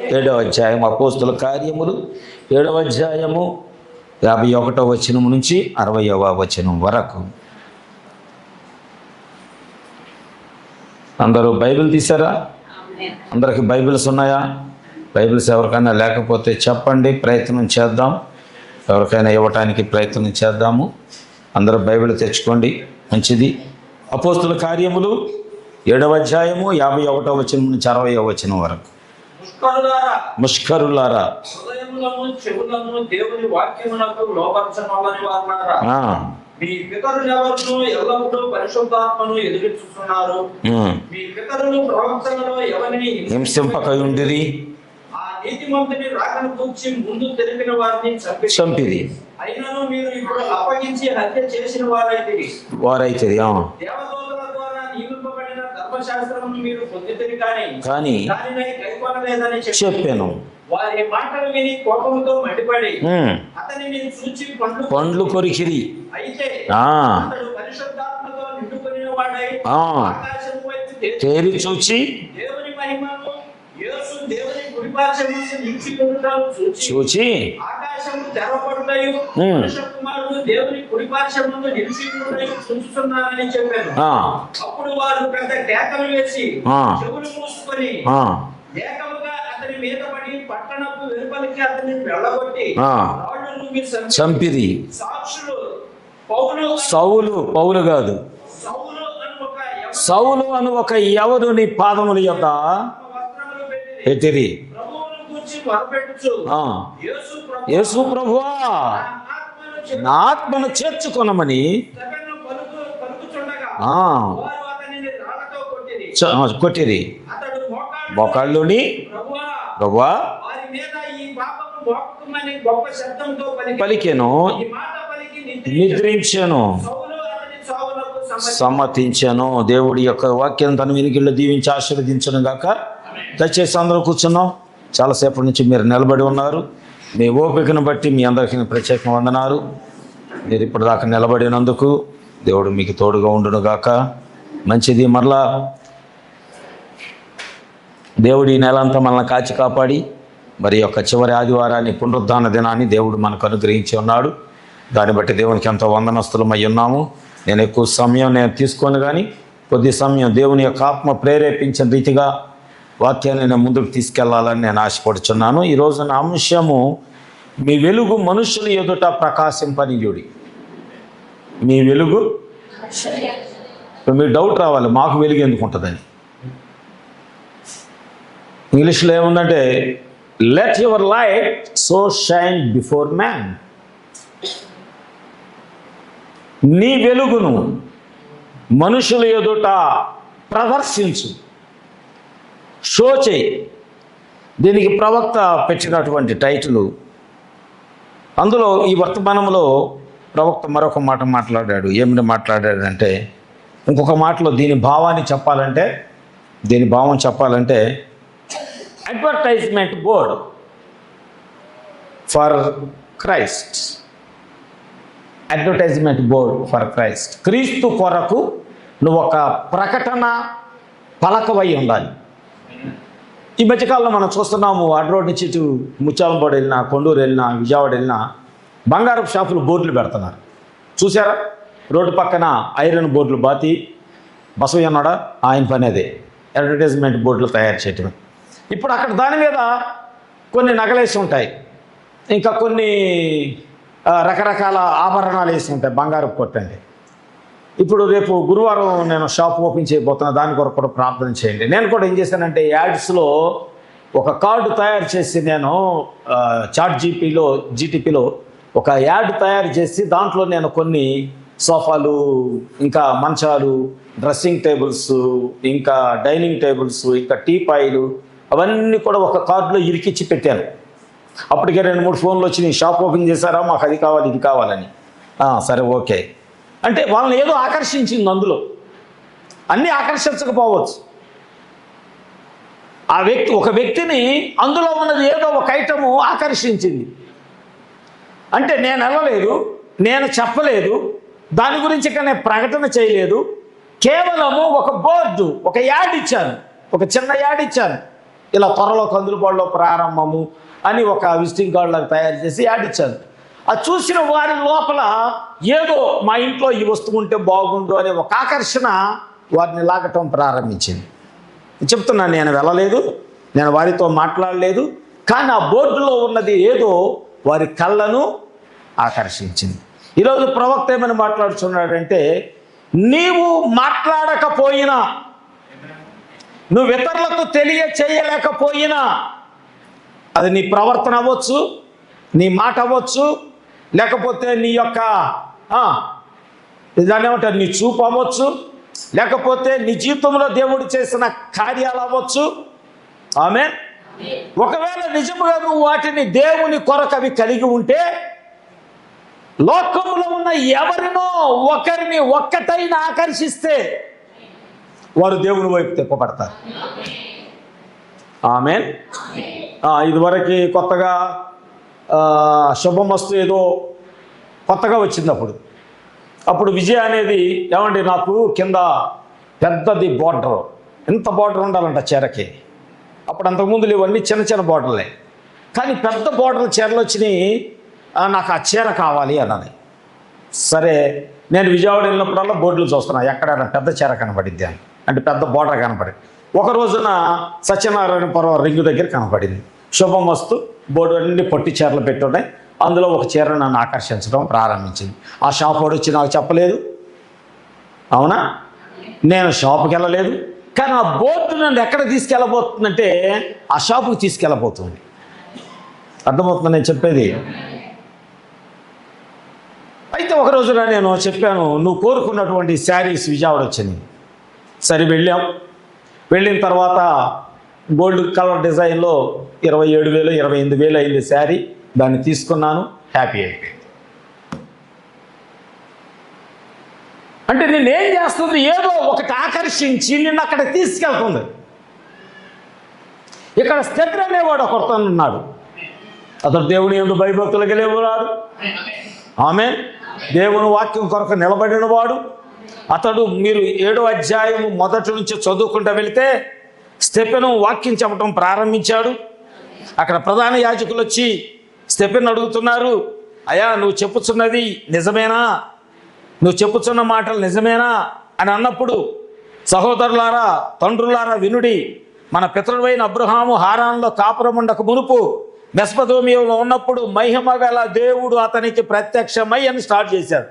7వ అధ్యాయం అపోస్తుల కార్యములు 7వ అధ్యాయము 51వ వచనం నుంచి 60వ వచనం వరకు. అందరూ బైబిల్ తీసారా? అందరికి బైబిల్స్ ఉన్నాయా? బైబిల్స్ ఎవరికైనా లేకపోతే చెప్పండి, ప్రయత్నం చేద్దాం. ఎవరికైనా ఇవ్వటానికి ప్రయత్నం చేద్దాము. అందరూ బైబిల్ తెచ్చుకోండి, మంచిది. అపోస్తుల కార్యములు 7వ అధ్యాయము 51వ వచనం నుంచి 60వ వచనం వరకు. ముష్కరులారా, దేవుని వాక్యమునకు లోపరచనొల్లని వారులారా, మీ పితరులెవరును ఎల్లప్పుడూ పరిశుద్ధాత్మను ఎదురుచూస్తున్నారు. మీ పితరులు ప్రవక్తలలో ఎవరిని హింసింపకయుండిరి, ఆ నీతిమంతుని రాకను గూర్చి ముందు తెలిపిన వారిని చంపిరి. అయినను మీరు ఇప్పుడు అప్పగించి హత్య చేసిన వారైతిరి. దేవదూతల ద్వారా నియమింపబడిన ధర్మశాస్త్రమును మీరు పొందితిరి కానీ దానిని కైకొనలేదని చెప్పాను. వారి మాటలు విని కోపంతో మండిపడి అతనిని చూచి పండ్లు కొరికిరి. అయితే అతడు పరిశుద్ధాత్మతో నిండుకొనిన వాడై ఆకాశము వైపు తేరి చూచి దేవుని మహిమను, యేసు దేవుని కుడిపార్శ్వమున నిలిచియుండుటను చూచి ఆకాశము తెరవబడుటయు మనుష్య కుమారుడు దేవుని కుడిపార్శ్వమున నిలిచియుండుటయు చూస్తున్నానని చెప్పాను. అప్పుడు వారు పెద్ద కేకలు వేసి చెవులు మూసుకొని ఏకముగా అతని మీద పడి పట్టణపు వెలుపలికి అతన్ని వెళ్ళగొట్టి రాళ్ళు రువ్వి చంపిరి. సాక్షులు పౌలు కాదు, సౌలు అను ఒక యవనుని పాదముల యొద్ద పెట్టిరి. యేసు ప్రభువా, నా ఆత్మను చేర్చుకొనమని కొట్టిరి. మోకాళ్ళుని ప్రభువా పలికెను, నిద్రించెను, సమ్మతించాను. దేవుడి యొక్క వాక్యం తన వినికిళ్ళు దీవించి ఆశీర్వదించను గాక. దయచేసి అందరూ కూర్చున్నాం. చాలాసేపటి నుంచి మీరు నిలబడి ఉన్నారు. మీ ఓపికను బట్టి మీ అందరికీ ప్రత్యేక వందనాలు. మీరు ఇప్పుడు దాకా నిలబడినందుకు దేవుడు మీకు తోడుగా ఉండును గాక. మంచిది. మరలా దేవుడి నెలంతా మనల్ని కాచి కాపాడి మరి యొక్క చివరి ఆదివారాన్ని, పునరుద్ధాన దినాన్ని దేవుడు మనకు అనుగ్రహించి ఉన్నాడు. దాన్ని బట్టి దేవునికి ఎంతో వందనస్తులమై ఉన్నాము. నేను ఎక్కువ సమయం తీసుకోను, కానీ కొద్ది సమయం దేవుని యొక్క ఆత్మ ప్రేరేపించిన రీతిగా వాక్యాన్ని నేను ముందుకు తీసుకెళ్లాలని నేను ఆశపడుచున్నాను. ఈరోజు నా అంశము, మీ వెలుగు మనుషుల ఎదుట ప్రకాశింపనీయుడి. మీ వెలుగు, మీకు డౌట్ రావాలి, మాకు వెలుగు ఎందుకు ఉంటుందని. ఇంగ్లీష్లో ఏముందంటే, let your light so shine before man. నీ వెలుగును మనుషుల ఎదుట ప్రదర్శించు, షో చేయి. దీనికి ప్రవక్త పెట్టినటువంటి టైటిల్. అందులో ఈ వర్తమానంలో ప్రవక్త మరొక మాట మాట్లాడాడు. ఏమిటి మాట్లాడాడంటే, ఇంకొక మాటలో దీని భావాన్ని చెప్పాలంటే, దీని భావం చెప్పాలంటే, advertisement board for Christ. Advertisement board for Christ. క్రీస్తు కొరకు నువ్వు ఒక ప్రకటన పలకవై ఉండాలి. ఈ మధ్యకాలంలో మనం చూస్తున్నాము, అడ్ రోడ్ నుంచి ఇటు ముత్యాలంపాడు వెళ్ళినా, కొండూరు వెళ్ళినా, విజయవాడ వెళ్ళినా బంగారపు షాపులు బోర్డులు పెడుతున్నారు. చూసారా? రోడ్డు పక్కన ఐరన్ బోర్డులు బాతి, బసవయ్య ఉన్నాడా, ఆయన పని అదే, అడ్వర్టైజ్మెంట్ బోర్డులు తయారు చేయటమే. ఇప్పుడు అక్కడ దాని మీద కొన్ని నగలేసి ఉంటాయి, ఇంకా కొన్ని రకరకాల ఆభరణాలు వేసి ఉంటాయి. బంగారపు కొట్టండి. ఇప్పుడు రేపు గురువారం నేను షాప్ ఓపెన్ చేయబోతున్నా, దాని కొరకు కూడా ప్రార్థన చేయండి. నేను కూడా ఏం చేశానంటే, యాడ్స్లో ఒక కార్డు తయారు చేసి నేను జీటీపీలో ఒక యాడ్ తయారు చేసి దాంట్లో నేను కొన్ని సోఫాలు, ఇంకా మంచాలు, డ్రెస్సింగ్ టేబుల్స్, ఇంకా డైనింగ్ టేబుల్స్, ఇంకా టీపాయిలు, అవన్నీ కూడా ఒక కార్డులో ఇరికిచ్చి పెట్టాను. అప్పటికే 2-3 ఫోన్లు వచ్చి షాప్ ఓపెన్ చేశారా, మాకు అది కావాలి ఇది కావాలని. సరే ఓకే అంటే వాళ్ళని ఏదో ఆకర్షించింది. అందులో అన్నీ ఆకర్షించకపోవచ్చు. ఒక వ్యక్తిని అందులో ఉన్నది ఏదో ఒక ఐటము ఆకర్షించింది. అంటే నేను వెళ్ళలేదు, నేను చెప్పలేదు, దాని గురించి నేను ప్రకటన చేయలేదు. కేవలము ఒక బోర్డు, ఒక యాడ్ ఇచ్చాను, ఒక చిన్న యాడ్ ఇచ్చాను. ఇలా త్వరలో కందులపాడులో ప్రారంభము అని ఒక విజిటింగ్ కార్డు లాగా తయారు చేసి యాడ్ ఇచ్చాను. అది చూసిన వారి లోపల ఏదో మా ఇంట్లో ఈ వస్తువు ఉంటే బాగుండు అనే ఒక ఆకర్షణ వారిని లాగటం ప్రారంభించింది. చెప్తున్నాను, నేను వెళ్ళలేదు, నేను వారితో మాట్లాడలేదు, కానీ ఆ బోర్డులో ఉన్నది ఏదో వారి కళ్ళను ఆకర్షించింది. ఈరోజు ప్రవక్త ఏమని మాట్లాడుతున్నాడంటే, నీవు మాట్లాడకపోయినా, నువ్వు ఇతరులకు తెలియచేయలేకపోయినా, అది నీ ప్రవర్తన అవ్వచ్చు, నీ మాట అవ్వచ్చు, లేకపోతే నీ యొక్క దాన్ని ఏమంటారు, నీ చూపు అవ్వచ్చు, లేకపోతే నీ జీవితంలో దేవుడు చేసిన కార్యాలు అవ్వచ్చు. ఆమేన్. ఒకవేళ నిజముగా నువ్వు వాటిని దేవుని కొరకు అవి కలిగి ఉంటే, లోకంలో ఉన్న ఎవరినో ఒకరిని ఒక్కటైనా ఆకర్షిస్తే వారు దేవుని వైపు తిప్పబడతారు. ఆమేన్. ఇదివరకు కొత్తగా శుభమస్తు ఏదో కొత్తగా వచ్చింది. అప్పుడు విజయ అనేది, ఏమండి నాకు కింద పెద్దది బార్డర్, ఎంత బార్డర్ ఉండాలంట చీరకి. అప్పుడు అంతకుముందు ఇవన్నీ చిన్న చిన్న బార్డర్లే, కానీ పెద్ద బార్డర్ చీరలు వచ్చినాయి. నాకు ఆ చీర కావాలి అన్నది. సరే, నేను విజయవాడ వెళ్ళినప్పుడల్లా బోర్డులు చూస్తున్నా, ఎక్కడైనా పెద్ద చీర కనపడింది అని, అంటే పెద్ద బార్డర్ కనపడింది. ఒక రోజున సత్యనారాయణపురం రింగు దగ్గర కనపడింది శుభమస్తు బోర్డు, అన్ని పొట్టి చీరలు పెట్టున్నాయి. అందులో ఒక చీర నన్ను ఆకర్షించడం ప్రారంభించింది. ఆ షాప్ వాడు వచ్చి నాకు చెప్పలేదు, అవునా, నేను షాపుకి వెళ్ళలేదు, కానీ ఆ బోర్డు నన్ను ఎక్కడ తీసుకెళ్ళబోతుందంటే ఆ షాపుకి తీసుకెళ్ళబోతుంది. అర్థమవుతుంది నేను చెప్పేది? అయితే ఒక రోజున నేను చెప్పాను, నువ్వు కోరుకున్నటువంటి శారీస్ విజయవాడ వచ్చింది. సరే వెళ్ళాం. వెళ్ళిన తర్వాత గోల్డ్ కలర్ డిజైన్లో 27,000 28,000 అయింది శారీ. దాన్ని తీసుకున్నాను, హ్యాపీ అయిపోయింది. అంటే నేనేం చేస్తుంది, ఏదో ఒకటి ఆకర్షించి నిన్ను అక్కడ తీసుకెళ్తుంది. ఇక్కడ స్థితి అనేవాడు ఒకడుతున్నాడు. అతడు దేవుని యందు భయభక్తులు కలిగినవాడు. ఆమేన్. దేవుని వాక్యం కొరకు నిలబడిన వాడు అతడు. మీరు 7వ అధ్యాయము మొదటి నుంచి చదువుకుంటూ వెళితే స్టెఫెను వాక్యం చెప్పడం ప్రారంభించాడు. అక్కడ ప్రధాన యాజకులు వచ్చి స్టెఫెను అడుగుతున్నారు, అయ్యా నువ్వు చెప్పుచున్నది నిజమేనా, నువ్వు చెప్పుచున్న మాటలు నిజమేనా అని అన్నప్పుడు, సహోదరులారా తండ్రులారా వినుడి, మన పితరుడైన అబ్రహాము హారాన్లో కాపురం ఉండక మునుపు మెస్పదోమియాలో ఉన్నప్పుడు మహిమ గల దేవుడు అతనికి ప్రత్యక్షమై అని స్టార్ట్ చేశాడు.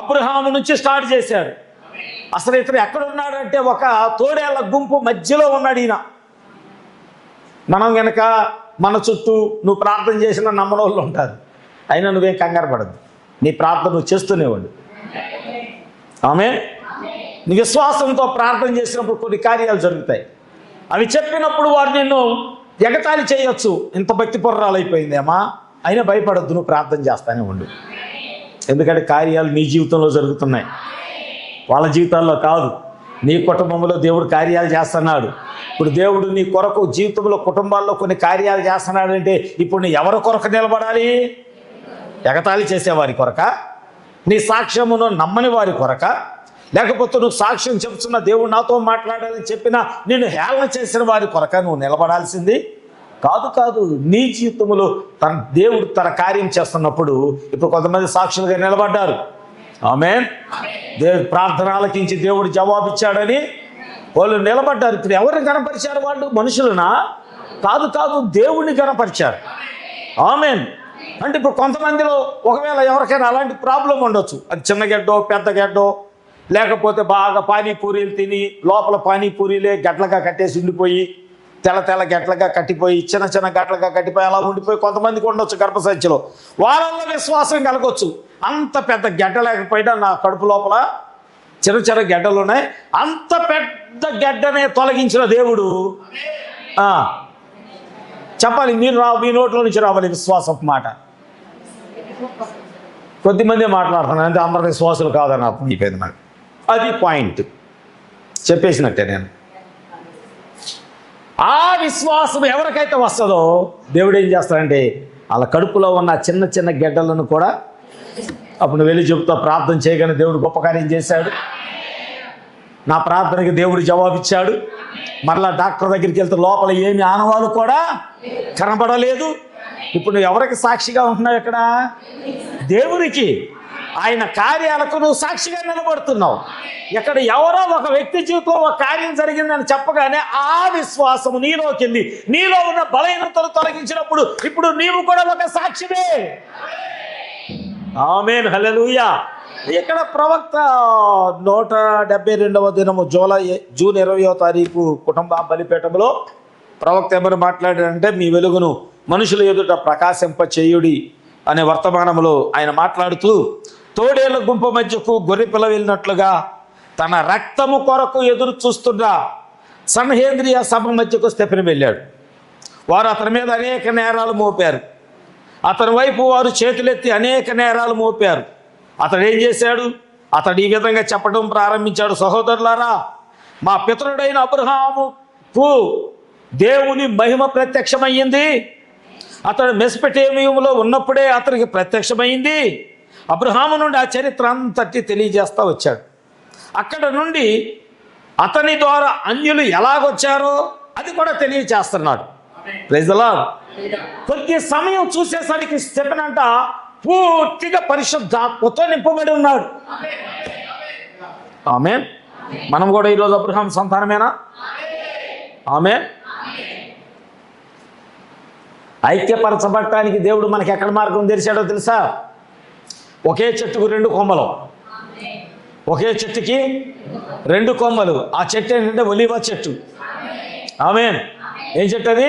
అబ్రహాము నుంచి స్టార్ట్ చేశాడు. అసలు ఇతను ఎక్కడున్నాడంటే ఒక తోడేళ్ల గుంపు మధ్యలో ఉన్నాడు ఈయన. మనం కనుక మన చుట్టూ నువ్వు ప్రార్థన చేసిన నమ్మని వాళ్ళు ఉంటారు. అయినా నువ్వేం కంగారు పడద్దు, నీ ప్రార్థన నువ్వు చేస్తూనేవాడు. ఆమేన్. నీ విశ్వాసంతో ప్రార్థన చేసినప్పుడు కొన్ని కార్యాలు జరుగుతాయి. అవి చెప్పినప్పుడు వారు నిన్ను ఎగతాళి చేయొచ్చు, ఇంత భక్తి పొర్రాలైపోయిందేమా, అయినా భయపడద్దు, నువ్వు ప్రార్థన చేస్తానే ఉండు. ఎందుకంటే కార్యాలు నీ జీవితంలో జరుగుతున్నాయి, వాళ్ళ జీవితాల్లో కాదు. నీ కుటుంబంలో దేవుడు కార్యాలు చేస్తున్నాడు. ఇప్పుడు దేవుడు నీ కొరకు జీవితంలో కుటుంబాల్లో కొన్ని కార్యాలు చేస్తున్నాడంటే ఇప్పుడు నీ ఎవరి కొరకు నిలబడాలి? ఎగతాళి చేసేవారి కొరక, నీ సాక్ష్యమును నమ్మని వారి కొరక, లేకపోతే నువ్వు సాక్ష్యం చెప్తున్న దేవుడు నాతో మాట్లాడాలని చెప్పినా నిన్ను హేళన చేసిన వారి కొరక నువ్వు నిలబడాల్సింది కాదు. నీ జీవితంలో దేవుడు తన కార్యం చేస్తున్నప్పుడు ఇప్పుడు కొంతమంది సాక్షులుగా నిలబడ్డారు. ఆమేన్. దేవుడు ప్రార్థన ఆలకించి దేవుడు జవాబిచ్చాడని వాళ్ళు నిలబడ్డారు. ఇప్పుడు ఎవరిని కనపరిచారు? వాళ్ళు మనుషులనా? కాదు, దేవుడిని కనపరిచారు. ఆమేన్. అంటే ఇప్పుడు కొంతమందిలో ఒకవేళ ఎవరికైనా అలాంటి ప్రాబ్లం ఉండొచ్చు. అది చిన్న గడ్డో పెద్ద గడ్డో, లేకపోతే బాగా పానీపూరీలు తిని లోపల పానీపూరీలే గట్లగా కట్టేసి ఉండిపోయి, తెల్ల గట్లగా కట్టిపోయి, చిన్న గట్లగా కట్టిపోయి అలా ఉండిపోయి కొంతమందికి ఉండొచ్చు గర్భసంచిలో. వాళ్ళల్లో విశ్వాసం కలగొచ్చు. అంత పెద్ద గడ్డ లేకపోయినా నా కడుపు లోపల చిన్న గడ్డలు ఉన్నాయి. అంత పెద్ద గడ్డనే తొలగించిన దేవుడు చెప్పాలి. మీ నోట్లో నుంచి రావాలి విశ్వాసం మాట. కొద్దిమంది మాట్లాడుతున్నాను అంటే అందరి విశ్వాసులు కాదని అర్థం అయిపోయింది నాకు. అది పాయింట్ చెప్పేసినట్టే నేను. ఆ విశ్వాసం ఎవరికైతే వస్తుందో దేవుడు ఏం చేస్తాడంటే వాళ్ళ కడుపులో ఉన్న చిన్న గెడ్డలను కూడా అప్పుడు వెళ్ళి చెబుతా ప్రార్థన చేయగానే దేవుడు గొప్ప కార్యం చేశాడు. నా ప్రార్థనకి దేవుడు జవాబిచ్చాడు. మరలా డాక్టర్ దగ్గరికి వెళ్తే లోపల ఏమి ఆనవాలు కూడా కనబడలేదు. ఇప్పుడు ఎవరికి సాక్షిగా ఉంటున్నావు? ఇక్కడ దేవునికి, ఆయన కార్యాలకు నువ్వు సాక్షిగా నిలబడుతున్నావు. ఇక్కడ ఎవరో ఒక వ్యక్తి జీవితంలో ఒక కార్యం జరిగిందని చెప్పగానే ఆ విశ్వాసము నీలోకి వెళ్ళి నీలో ఉన్న బలహీనతలు తొలగించినప్పుడు ఇప్పుడు నీవు కూడా ఒక సాక్షివే. ఆమేన్, హల్లెలూయా. ఇక్కడ ప్రవక్త 172వ దినము జూన్ 20వ తారీఖు కుటుంబ బలిపీఠంలో ప్రవక్త ఏమని మాట్లాడాడంటే, మీ వెలుగును మనుషుల ఎదుట ప్రకాశింప చేయుడి అనే వర్తమానంలో ఆయన మాట్లాడుతూ, తోడేళ్ల గుంపు మధ్యకు గొర్రెపిల్ల వెళ్ళినట్లుగా తన రక్తము కొరకు ఎదురు చూస్తున్న సన్హేంద్రియ సభ మధ్యకు స్టెఫెను వెళ్ళాడు. వారు అతని మీద అనేక నేరాలు మోపారు. అతని వైపు వారు చేతులెత్తి అనేక నేరాలు మోపారు. అతడు ఏం చేశాడు? అతడు ఈ విధంగా చెప్పడం ప్రారంభించాడు, సహోదరులారా, మా పితరుడైన అబ్రహాముకు దేవుని మహిమ ప్రత్యక్షమయ్యింది. అతడు మెసొపొతేమియాలో ఉన్నప్పుడే అతనికి ప్రత్యక్షమైంది. అబ్రహాము నుండి ఆ చరిత్ర అంతటి తెలియజేస్తూ వచ్చాడు. అక్కడ నుండి అతని ద్వారా అన్యులు ఎలాగొచ్చారో అది కూడా తెలియజేస్తున్నాడు. Praise the lord. కొద్ది సమయం చూసేసరికి స్టెఫెనంట పూర్తిగా పరిశుద్ధాత్మతో నింపబడి ఉన్నాడు. ఆమేన్. మనం కూడా ఈరోజు అబ్రహాం సంతానమేనా? ఆమేన్. ఐక్యపరచబడటానికి దేవుడు మనకి ఎక్కడ మార్గం తెరిచాడో తెలుసా? ఒకే చెట్టుకు 2 కొమ్మలు. ఒకే చెట్టుకి 2 కొమ్మలు. ఆ చెట్టు ఏంటంటే ఒలీవ చెట్టు. ఆమేన్. ఏం చెట్టు అది?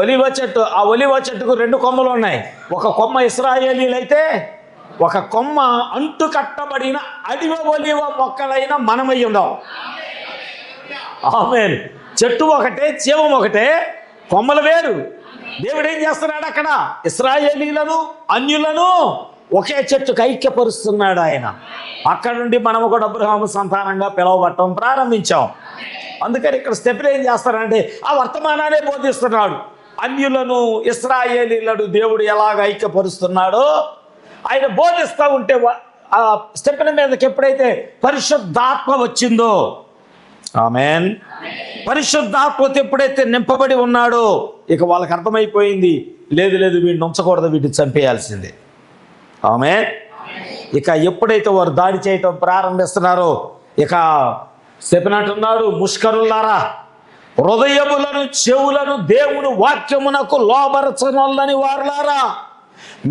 ఒలీవ చెట్టు. ఆ ఒలీవ చెట్టుకు 2 కొమ్మలు ఉన్నాయి. ఒక కొమ్మ ఇశ్రాయేలీలైతే ఒక కొమ్మ అంటు కట్టబడిన అడివ ఒలీవ మొక్కలైన మనమై ఉందాం. ఆమేన్. చెట్టు ఒకటే, జీవం ఒకటే, కొమ్మలు వేరు. దేవుడు ఏం చేస్తున్నాడు? అక్కడ ఇశ్రాయేలీలను అన్యులను ఒకే చెట్టుకు ఐక్యపరుస్తున్నాడు ఆయన. అక్కడ నుండి మనము కూడా అబ్రహాము సంతానంగా పిలవబట్టం ప్రారంభించాం. అందుకని ఇక్కడ స్టెఫెను ఏం చేస్తారంటే ఆ వర్తమానాన్ని బోధిస్తున్నాడు. అన్యులను ఇశ్రాయేలీలను దేవుడు ఎలాగ ఐక్యపరుస్తున్నాడో ఆయన బోధిస్తూ ఉంటే ఆ స్టెఫెను మీదకి ఎప్పుడైతే పరిశుద్ధాత్మ వచ్చిందో, ఆమేన్, పరిశుద్ధాత్మతో ఎప్పుడైతే నింపబడి ఉన్నాడో ఇక వాళ్ళకి అర్థమైపోయింది, లేదు లేదు వీడిని ఉంచకూడదు, వీటిని చంపేయాల్సిందే. ఆమేన్. ఇక ఎప్పుడైతే వారు దాడి చేయటం ప్రారంభిస్తున్నారో ఇక స్టెఫెను అంటున్నాడు, ముష్కరులారా, హృదయములను చెవులను దేవుని వాక్యమునకు లోబరచనొల్లని వారులారా,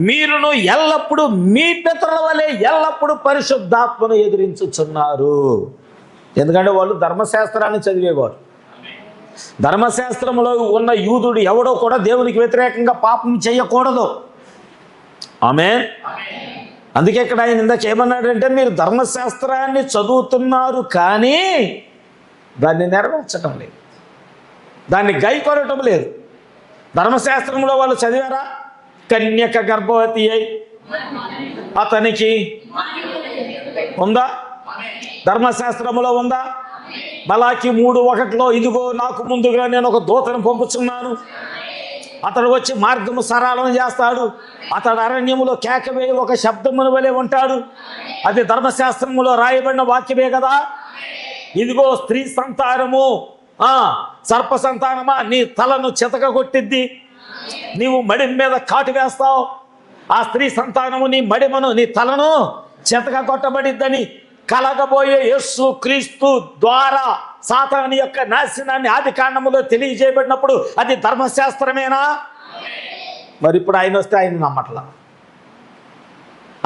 మీరును ఎల్లప్పుడూ మీ పితరుల వలె ఎల్లప్పుడూ పరిశుద్ధాత్మను ఎదిరించుచున్నారు. ఎందుకంటే వాళ్ళు ధర్మశాస్త్రాన్ని చదివేవారు. ధర్మశాస్త్రంలో ఉన్న యూదుడు ఎవడో కూడా దేవునికి వ్యతిరేకంగా పాపం చేయకూడదు. ఆమేన్. అందుకే ఇక్కడ ఆయన ఇందాక ఏమన్నాడంటే, మీరు ధర్మశాస్త్రాన్ని చదువుతున్నారు కానీ దాన్ని నెరవేర్చడం లేదు, దాన్ని గైకొనటం లేదు. ధర్మశాస్త్రంలో వాళ్ళు చదివారా? కన్యక గర్భవతి అయి అతనికి ఉందా? ధర్మశాస్త్రంలో ఉందా? మలాకి 3:1 ఇదిగో నాకు ముందుగా నేను ఒక దూతను పంపుచున్నాను, అతడు వచ్చి మార్గము సరళం చేస్తాడు, అతడు అరణ్యములో కేకవేయి ఒక శబ్దమును వలె ఉంటాడు. అది ధర్మశాస్త్రములో రాయబడిన వాక్యమే కదా. ఇదిగో స్త్రీ సంతానము, సర్ప సంతానమా, నీ తలను చితకగొట్టిద్ది, నీవు మడిమ మీద కాటు వేస్తావు, ఆ స్త్రీ సంతానము నీ మడిమను నీ తలను చితకగొట్టబడిద్దని కలగబోయే యేసు క్రీస్తు ద్వారా సాతాను యొక్క నాశనాన్ని ఆది కాండములో తెలియజేయబడినప్పుడు అది ధర్మశాస్త్రమేనా? మరి ఇప్పుడు ఆయన వస్తే ఆయన నమ్మట్లా.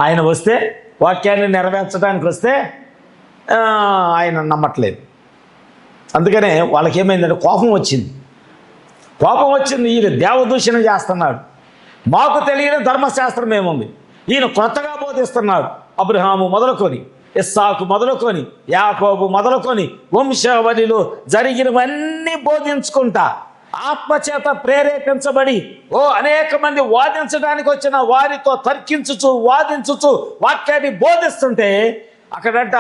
ఆయన వస్తే వాక్యాన్ని నెరవేర్చడానికి వస్తే ఆయన నమ్మట్లేదు. అందుకనే వాళ్ళకి ఏమైందంటే కోపం వచ్చింది. ఈయన దేవదూషణ చేస్తున్నాడు, మాకు తెలియని ధర్మశాస్త్రం ఏముంది, ఈయన కొత్తగా బోధిస్తున్నాడు. అబ్రహాము మొదలుకొని ఇస్సాకు మొదలుకొని యాకోబు మొదలుకొని వంశావళిలో జరిగినవన్నీ బోధించుకుంటా ఆత్మచేత ప్రేరేపించబడి అనేక మంది వాదించడానికి వచ్చిన వారితో తర్కించుచు వాదించుచు వాక్యాన్ని బోధిస్తుంటే అక్కడంట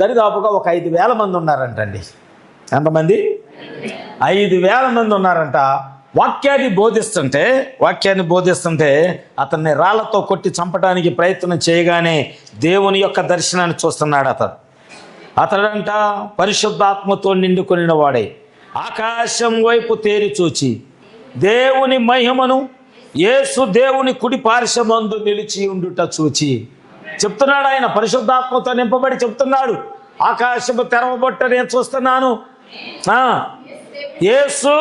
దరిదాపుగా ఒక 5,000 మంది ఉన్నారంటండి. ఎంతమంది? 5,000 మంది ఉన్నారంట. వాక్యాన్ని బోధిస్తుంటే అతన్ని రాళ్లతో కొట్టి చంపడానికి ప్రయత్నం చేయగానే దేవుని యొక్క దర్శనాన్ని చూస్తున్నాడు. అతడంట పరిశుద్ధాత్మతో నిండుకొనిన వాడే ఆకాశం వైపు తేరి చూచి దేవుని మహిమను యేసు దేవుని కుడి పార్శ్వమందు నిలిచి ఉండుట చూచి. చెప్తున్నాడు ఆయన, పరిశుద్ధాత్మతో నింపబడి చెప్తున్నాడు, ఆకాశము తెరవబట్ట నేను చూస్తున్నాను, యేసు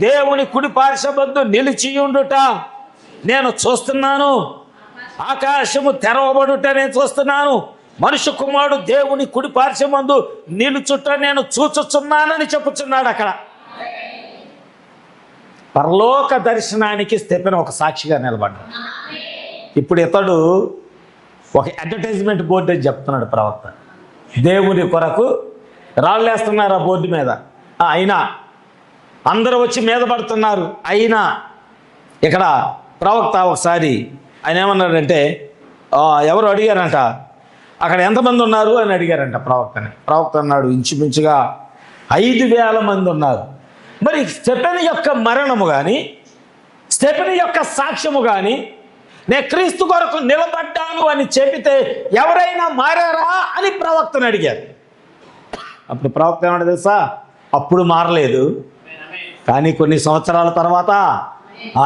దేవుని కుడి పార్శ్వమందు నిలిచి ఉండుట నేను చూస్తున్నాను, ఆకాశము తెరవబడుట నేను చూస్తున్నాను, మనుష్య కుమారుడు దేవుని కుడి పార్శ్వమందు నిలుచుట నేను చూచుచున్నానని చెప్పుచున్నాడు. అక్కడ పరలోక దర్శనానికి స్టెఫెను ఒక సాక్షిగా నిలబడ్డాడు. ఇప్పుడు ఇతడు ఒక అడ్వర్టైజ్మెంట్ బోర్డు అని చెప్తున్నాడు ప్రవక్త. దేవుని కొరకు రాళ్ళేస్తున్నారు ఆ బోర్డు మీద, అయినా అందరూ వచ్చి మీద పడుతున్నారు. అయినా ఇక్కడ ప్రవక్త ఒకసారి ఆయన ఏమన్నాడంటే, ఎవరు అడిగారంట, అక్కడ ఎంతమంది ఉన్నారు అని అడిగారంట ప్రవక్తని. ప్రవక్త అన్నాడు, ఇంచుమించుగా 5,000 మంది ఉన్నారు. మరి స్టెఫెను యొక్క మరణము కానీ, స్టెఫెను యొక్క సాక్ష్యము కానీ, నేను క్రీస్తు కొరకు నిలబడ్డాను అని చెబితే ఎవరైనా మారారా అని ప్రవక్తను అడిగారు. అప్పుడు ప్రవక్త ఏమన్నా తెలుసా, అప్పుడు మారలేదు, కానీ కొన్ని సంవత్సరాల తర్వాత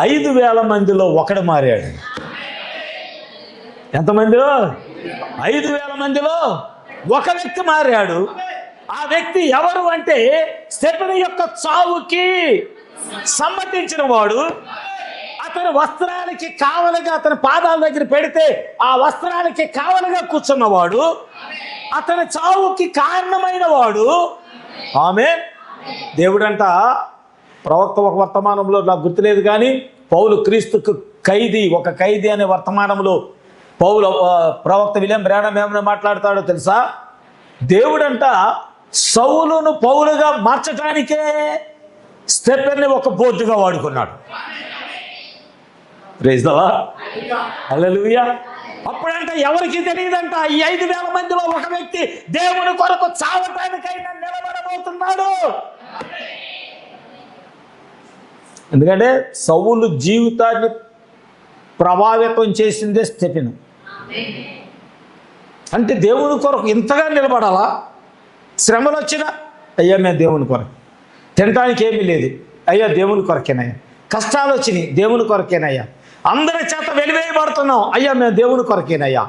5,000 మందిలో ఒకడు మారాడు. ఎంతమందిలో? 5,000 మందిలో ఒక వ్యక్తి మారాడు. ఆ వ్యక్తి ఎవరు అంటే, స్టెఫెను యొక్క చావుకి సమ్మతించిన వాడు. అతని వస్త్రాలకి కావలిగా అతని పాదాల దగ్గర పెడితే ఆ వస్త్రాలకి కావలిగా కూర్చున్నవాడు, అతని చావుకి కారణమైన వాడు. ఆమె దేవుడంట. ప్రవక్త ఒక వర్తమానంలో నాకు గుర్తులేదు కానీ, పౌలు క్రీస్తుకు ఖైదీ, ఒక ఖైదీ అనే వర్తమానంలో పౌలు ప్రవక్త విలియం బ్రానమ్ ఏమైనా మాట్లాడతాడో తెలుసా? దేవుడంట సౌలును పౌలుగా మార్చడానికే స్టెఫెన్ని ఒక బోర్డుగా వాడుకున్నాడు. ప్రైజ్ ది లార్డ్, హల్లెలూయా. అప్పుడంట ఎవరికి తెలియదంట, ఈ 5,000 మందిలో ఒక వ్యక్తి దేవుని కొరకు చావటానికైనా నిలబడబోతున్నాడు. ఎందుకంటే సౌలు జీవితాన్ని ప్రభావితం చేసిందే స్టెఫెను. అంటే దేవుని కొరకు ఇంతగా నిలబడాలా? శ్రమలు వచ్చినా అయ్యా మేము దేవుని కొరకు, తినడానికి ఏమీ లేదు అయ్యా దేవుని కొరకేనయ్యా, కష్టాలు వచ్చినాయి దేవుని కొరకేనయ్యా, అందరి చేత వెలివేయబడుతున్నాం అయ్యా మేము దేవుని కొరకేనయ్యా,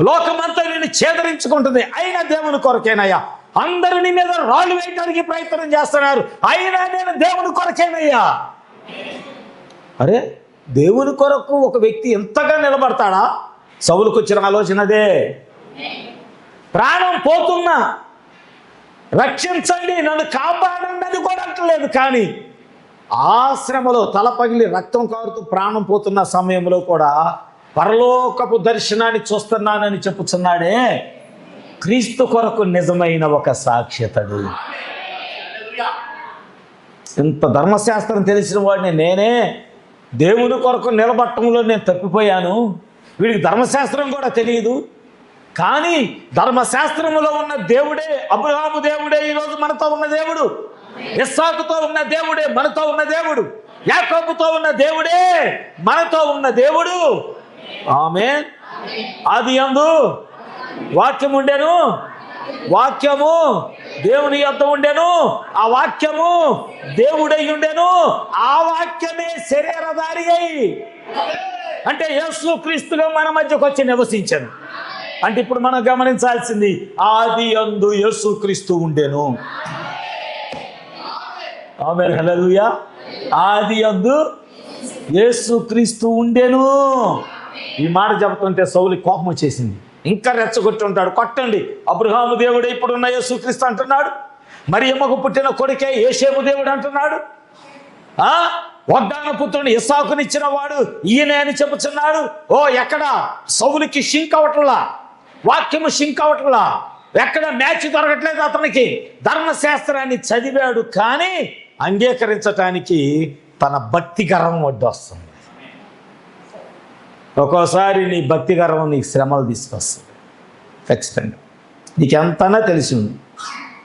లోకమంతా నేను ఛేదరించుకుంటుంది అయినా దేవుని కొరకేనయ్యా, అందరిని మీద రాళ్ళు వేయడానికి ప్రయత్నం చేస్తున్నారు అయినా నేను దేవుని కొరకేనయ్యా. అరే, దేవుని కొరకు ఒక వ్యక్తి ఎంతగా నిలబడతాడా? సౌలుకు వచ్చిన ఆలోచన అదే. ప్రాణం పోతున్నా రక్షించండి, నన్ను కాపాడండి అని కూడా అంటలేదు. కానీ ఆ శ్రమలో తల పగిలి రక్తం కారుతూ ప్రాణం పోతున్న సమయంలో కూడా పరలోకపు దర్శనాన్ని చూస్తున్నానని చెప్పుచున్నాడే, క్రీస్తు కొరకు నిజమైన ఒక సాక్ష్యతడు. ఇంత ధర్మశాస్త్రం తెలిసిన వాడిని నేనే దేవుని కొరకు నిలబట్టంలో నేను తప్పిపోయాను, వీడికి ధర్మశాస్త్రం కూడా తెలియదు. కానీ ధర్మశాస్త్రంలో ఉన్న దేవుడే, అబ్రహాము దేవుడే ఈరోజు మనతో ఉన్న దేవుడు, ఇస్సాకుతో ఉన్న దేవుడే మనతో ఉన్న దేవుడు, యాకోబుతో ఉన్న దేవుడే మనతో ఉన్న దేవుడు. ఆమేన్. ఆదియందు వాక్యం ఉండెను, వాక్యము దేవుని యొద్ద ఉండెను, ఆ వాక్యము దేవుడై ఉండెను, ఆ వాక్యమే శరీరధారి అయి, అంటే యేసు క్రీస్తుగా మన మధ్యకు వచ్చి నివసించాను. అంటే ఇప్పుడు మనం గమనించాల్సింది, ఆదియందు యేసు క్రీస్తు ఉండెను. ఆమేన్, హల్లెలూయా. ఆదియందు యేసు క్రీస్తు ఉండెను. ఈ మాట చెబుతుంటే సౌలు కోపం వచ్చేసింది. ఇంకా రెచ్చగొట్టి ఉంటాడు, కొట్టండి, అబ్రహాము దేవుడే ఇప్పుడున్న యేసు క్రీస్తు అంటున్నాడు, మరియమ్మకు పుట్టిన కొడుకే యోసేపు దేవుడు అంటున్నాడు, వాగ్దాన పుత్రుని ఇస్సాకునిచ్చిన వాడు ఈయనే అని చెప్పుచున్నాడు. ఓ, ఎక్కడ సౌలుకి షింక్ అవట్లా, వాక్యము షింక్ అవట్లా, ఎక్కడ మ్యాచ్ దొరకట్లేదు అతనికి. ధర్మశాస్త్రాన్ని చదివాడు కానీ అంగీకరించటానికి తన భక్తి గర్వం అడ్డొస్తుంది. ఒక్కోసారి నీ భక్తి గర్వం నీకు శ్రమలు తీసుకొస్తుంది. ఖచ్చితంగా నీకెంతనా తెలిసి ఉంది,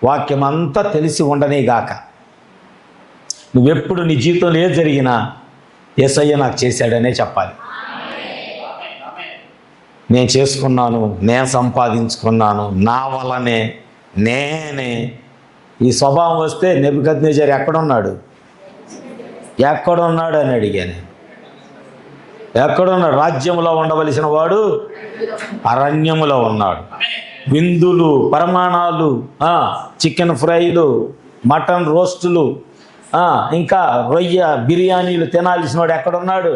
వాక్యం అంతా తెలిసి ఉండనే గాక, నువ్వెప్పుడు నీ జీవితంలో ఏది జరిగినా యేసయ్య నాకు చేశాడనే చెప్పాలి. నేను చేసుకున్నాను, నేను సంపాదించుకున్నాను, నా వల్లనే, నేనే ఈ స్వభావం వస్తే నెబుకద్నెజర్ ఎక్కడున్నాడు అని అడిగాను. ఎక్కడున్నాడు? రాజ్యంలో ఉండవలసిన వాడు అరణ్యములో ఉన్నాడు. విందులు, పరమాణాలు, చికెన్ ఫ్రైలు, మటన్ రోస్టులు, ఇంకా రొయ్య బిర్యానీలు తినాల్సిన వాడు ఎక్కడున్నాడు?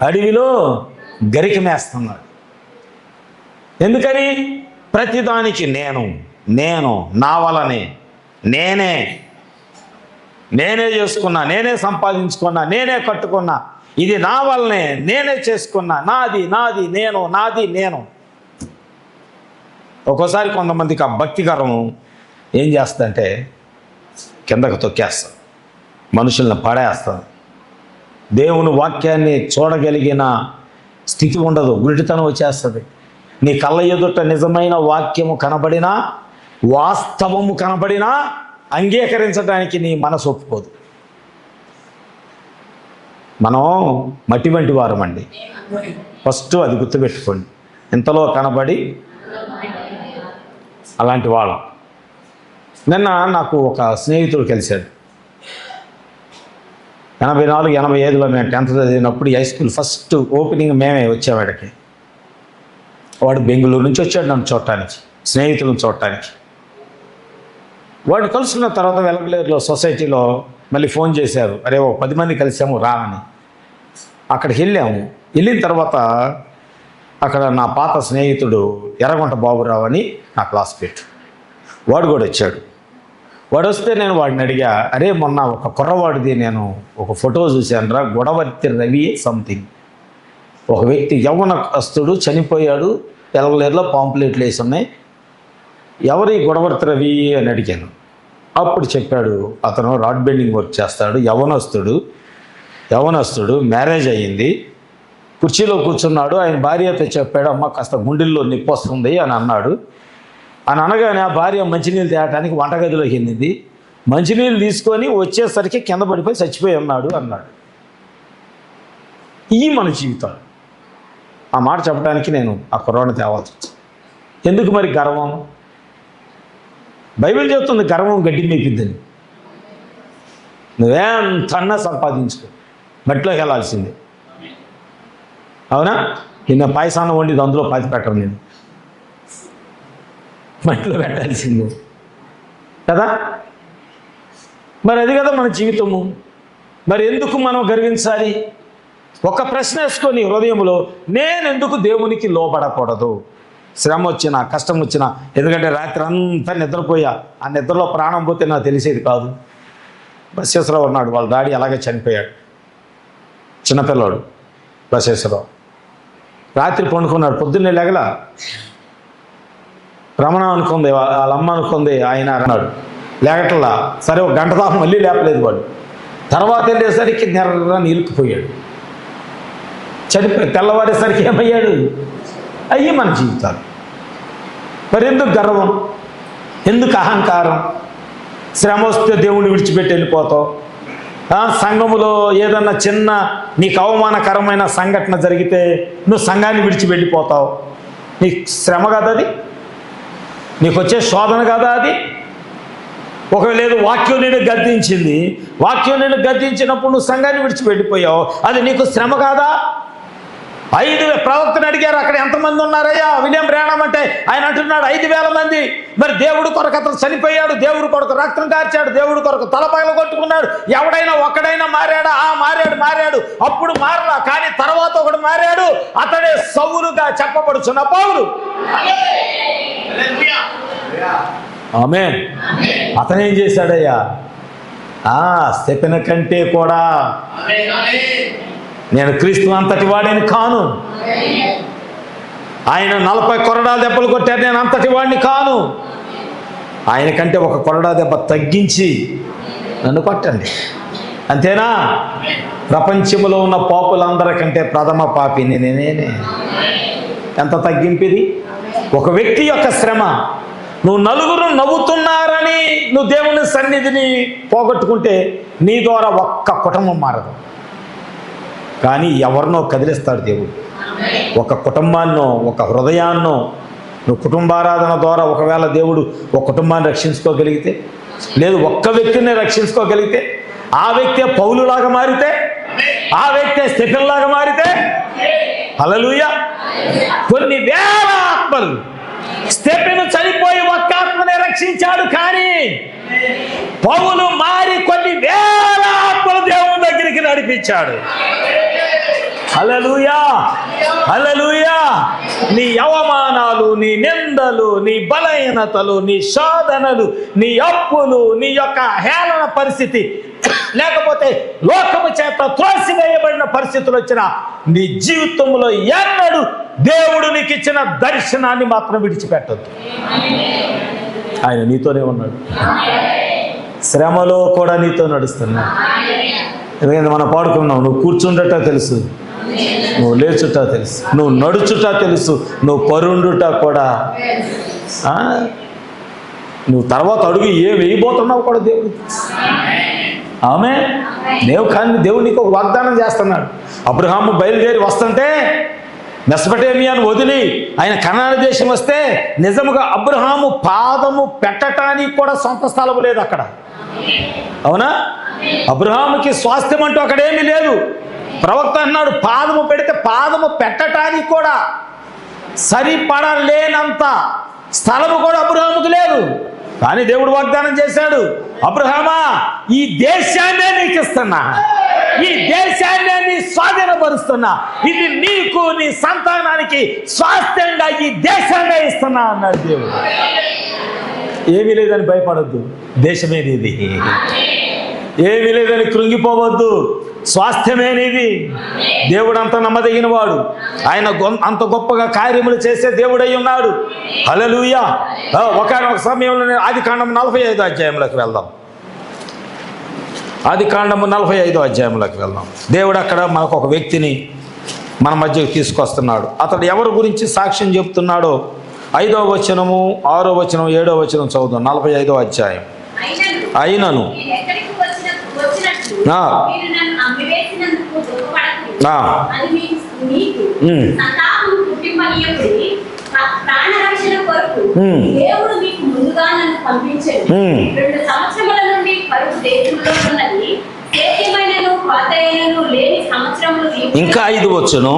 అడవిలో గరిక మేస్తున్నాడు. ఎందుకని? ప్రతిదానికి నేను నా వలనే, నేనే చేసుకున్నా, నేనే సంపాదించుకున్నా, నేనే కట్టుకున్నా, ఇది నా వల్లనే, నేనే చేసుకున్నా, నాది నేను. ఒక్కోసారి కొంతమందికి ఆ భక్తికరం ఏం చేస్తుందంటే కిందకు తొక్కేస్తాం, మనుషులను పడేస్తాం. దేవుని వాక్యాన్ని చూడగలిగిన స్థితి ఉండదు, గురిటితనం వచ్చేస్తుంది. నీ కళ్ళ ఎదుట నిజమైన వాక్యము కనబడినా, వాస్తవము కనబడినా అంగీకరించడానికి నీ మనసు ఒప్పుకోదు. మనం మట్టి వంటి వారమండి. ఫస్ట్ అది గుర్తుపెట్టుకోండి. ఇంతలో కనబడి అలాంటి వాళ్ళం. నిన్న నాకు ఒక స్నేహితుడు కలిశాడు. 84-85లో మేము 10th చదివినప్పుడు హై స్కూల్ ఫస్ట్ ఓపెనింగ్ మేమే వచ్చేవాడికి. వాడు బెంగళూరు నుంచి వచ్చాడు నన్ను చూడటానికి, స్నేహితులను చూడటానికి. వాడిని కలుసుకున్న తర్వాత వెలగలేరులో సొసైటీలో మళ్ళీ ఫోన్ చేశారు, అరే 10 మంది కలిసాము రా అని. అక్కడికి వెళ్ళిన తర్వాత అక్కడ నా పాత స్నేహితుడు ఎర్రగుంట బాబురావు అని నా క్లాస్మేట్, వాడు కూడా వచ్చాడు. వాడు వస్తే నేను వాడిని అడిగా, అరే మొన్న ఒక కుర్రవాడిది నేను ఒక ఫోటో చూశాను రా, గొడవర్తి రవి సంథింగ్, ఒక వ్యక్తి యవ్వనస్తుడు చనిపోయాడు, వెలగలేరులో పాంప్లెట్లు వేసి ఉన్నాయి, ఎవరి గొడవర్తి రవి అని అడిగాను. అప్పుడు చెప్పాడు, అతను రాడ్ బెండింగ్ వర్క్ చేస్తాడు, యవనస్తుడు, మ్యారేజ్ అయ్యింది, కుర్చీలో కూర్చున్నాడు. ఆయన భార్యతో చెప్పాడు, అమ్మ కాస్త గుండెల్లో నొప్పి వస్తుంది అని అన్నాడు. అని అనగానే ఆ భార్య మంచినీళ్ళు తేయడానికి వంటగదిలోకి వెళ్ళింది. మంచినీళ్ళు తీసుకొని వచ్చేసరికి కింద పడిపోయి చచ్చిపోయి ఉన్నాడు అన్నాడు. ఈ మన జీవితాలు. ఆ మాట చెప్పడానికి నేను ఆ కుర్రాడిని తేవాల్సి వచ్చింది. ఎందుకు మరి గర్వం? బైబిల్ చెప్తుంది గర్వం గడ్డి మేపిద్దని. నువ్వేంతన్నా సంపాదించుకో, మట్టిలోకి వెళ్ళాల్సిందే. అవునా? నిన్న పాయసాన్ని వండి అందులో పాతి పెట్టను, నేను మట్టిలో పెట్టాల్సిందే కదా. మరి అది కదా మన జీవితము. మరి ఎందుకు మనం గర్వించాలి? ఒక ప్రశ్న వేసుకొని హృదయంలో, నేనెందుకు దేవునికి లోబడకూడదు? శ్రమ వచ్చినా, కష్టం వచ్చినా, ఎందుకంటే రాత్రి అంతా నిద్రపోయా, ఆ నిద్రలో ప్రాణం పోతే నాకు తెలిసేది కాదు. బస్సేశ్వరరావు ఉన్నాడు, వాళ్ళ డాడీ అలాగే చనిపోయాడు, చిన్నపిల్లాడు బస్సేశ్వరరావు. రాత్రి పండుకున్నాడు, పొద్దున్నే లేగల. రమణ అనుకుంది, వాళ్ళ అమ్మ అనుకుంది, ఆయన అన్నాడు, లేగట్లా. సరే ఒక గంట దాకా మళ్ళీ లేపలేదు వాడు. తర్వాత వెళ్ళేసరికి నెర్రని ఇరుక్కుపోయాడు, చనిపోయి తెల్లవారేసరికి ఏమయ్యాడు? అయ్యి మన జీవితాలు. మరి ఎందుకు గర్వం? ఎందుకు అహంకారం? శ్రమ వస్తే దేవుణ్ణి విడిచిపెట్టి వెళ్ళిపోతావు. సంఘములో ఏదన్నా చిన్న నీకు అవమానకరమైన సంఘటన జరిగితే నువ్వు సంఘాన్ని విడిచి వెళ్ళిపోతావు. నీకు శ్రమ కదా అది? నీకు వచ్చే శోధన కదా అది? ఒకవేళ లేదు వాక్యం నేను గద్దించింది, వాక్యం నేను గద్దించినప్పుడు నువ్వు సంఘాన్ని విడిచి వెళ్ళిపోయావు, అది నీకు శ్రమ కాదా? 5,000 ప్రవక్తను అడిగారు, అక్కడ ఎంతమంది ఉన్నారయ్యా? విలియం బ్రానమ్ అంటే ఆయన అంటున్నాడు 5,000 మంది. మరి దేవుడు కొరకు అతను చనిపోయాడు, దేవుడు కొరకు రక్తం కార్చాడు, దేవుడు కొరకు తలపగలు కొట్టుకున్నాడు. ఎవడైనా ఒక్కడైనా మారాడా? మారాడు. అప్పుడు మారలా, కానీ తర్వాత ఒకడు మారాడు, అతడే సౌలుగా చెప్పబడుచున్న పౌలు. ఆమేన్. అతనేం చేశాడయ్యా? స్టెఫెను కంటే కూడా నేను క్రీస్తు అంతటి వాడిని కాను. ఆయన 40 కొరడా దెబ్బలు కొట్టారు, నేను అంతటి వాడిని కాను. ఆయన కంటే ఒక కొరడా దెబ్బ తగ్గించి నన్ను కొట్టండి, అంతేనా? ప్రపంచంలో ఉన్న పాపులందరికంటే ప్రథమ పాపిని నేనే. ఎంత తగ్గింపిది! ఒక వ్యక్తి యొక్క శ్రమ, నువ్వు నలుగురు నవ్వుతున్నారని నువ్వు దేవుని సన్నిధిని పోగొట్టుకుంటే నీ ద్వారా ఒక్క కుటుంబం మారదు, కానీ ఎవరినో కదిలిస్తాడు దేవుడు. ఒక కుటుంబాన్నో, ఒక హృదయాన్నో, నువ్వు కుటుంబారాధన ద్వారా ఒకవేళ దేవుడు ఒక కుటుంబాన్ని రక్షించుకోగలిగితే, లేదు ఒక్క వ్యక్తిని రక్షించుకోగలిగితే, ఆ వ్యక్తే పౌలులాగా మారితే, ఆ వ్యక్తే స్టెఫెన్లాగా మారితే, హల్లెలూయా. కొన్ని వేల ఆత్మలు, స్టెఫెను చనిపోయి ఒక్క ఆత్మనే రక్షించాడు, కానీ పౌలు మారి కొన్ని వేల ఆత్మలు దేవుని దగ్గరికి నడిపించాడు. హల్లెలూయా, హల్లెలూయా. నీ అవమానాలు, నీ నిందలు, నీ బలహీనతలు, నీ శోధనలు, నీ అప్పులు, నీ యొక్క హేళన పరిస్థితి, లేకపోతే లోకము చేత త్రోసివేయబడిన పరిస్థితులు వచ్చిన నీ జీవితంలో ఎన్నడూ దేవుడు నీకు ఇచ్చిన దర్శనాన్ని మాత్రం విడిచిపెట్టద్దు. ఆయన నీతోనే ఉన్నాడు, శ్రమలో కూడా నీతో నడుస్తున్నాడు. ఎందుకంటే మనం పాడుకున్నావు, నువ్వు కూర్చుండట తెలుసు, నువ్వు లేచుట తెలుసు, నువ్వు నడుచుట తెలుసు, నువ్వు పరుండుట కూడా, నువ్వు తర్వాత అడుగు ఏ వేయబోతున్నావు కూడా దేవుడు. ఆమె దేవుడు నీకు ఒక వాగ్దానం చేస్తున్నాడు. అబ్రహాము బయలుదేరి వస్తుంటే మెసొపొటేమియాను వదిలి ఆయన కనాను దేశం వస్తే నిజముగా అబ్రహాము పాదము పెట్టడానికి కూడా సొంత స్థలం లేదు అక్కడ. అవునా? అబ్రహాముకి స్వాస్థ్యం అంటూ అక్కడేమీ లేదు. ప్రవక్త అన్నాడు, పాదము పెడితే పాదము పెట్టడానికి కూడా సరిపడలేనంత స్థలము కూడా అబ్రహాముకు లేదు. కానీ దేవుడు వాగ్దానం చేశాడు, అబ్రహామా, ఈ దేశాన్నే నీకు ఇస్తున్నా, ఈ దేశాన్నే నీ స్వాధీనపరుస్తున్నా, ఇది నీకు నీ సంతానానికి స్వాస్థ్యంగా ఈ దేశాన్నే ఇస్తున్నా అన్నాడు దేవుడు. ఏమీ లేదని భయపడద్దు, దేశమే నీది. ఏమీ లేదని కృంగిపోవద్దు, స్వాస్థ్యమే నీది. దేవుడు అంత నమ్మదగిన వాడు, ఆయన అంత గొప్పగా కార్యములు చేసే దేవుడై ఉన్నాడు. హల్లెలూయా. ఒకనొక సమయంలో ఆదికాండము 45వ అధ్యాయంలోకి వెళ్దాం. ఆదికాండము 45వ అధ్యాయంలోకి వెళ్దాం. దేవుడు అక్కడ మనకు ఒక వ్యక్తిని మన మధ్యకు తీసుకొస్తున్నాడు. అతడు ఎవరి గురించి సాక్ష్యం చెప్తున్నాడో 5వ వచనము, 6వ వచనం, 7వ వచనం చదువుదాం. 45వ అధ్యాయం. అయినను ఇంకా 5 వచ్చును,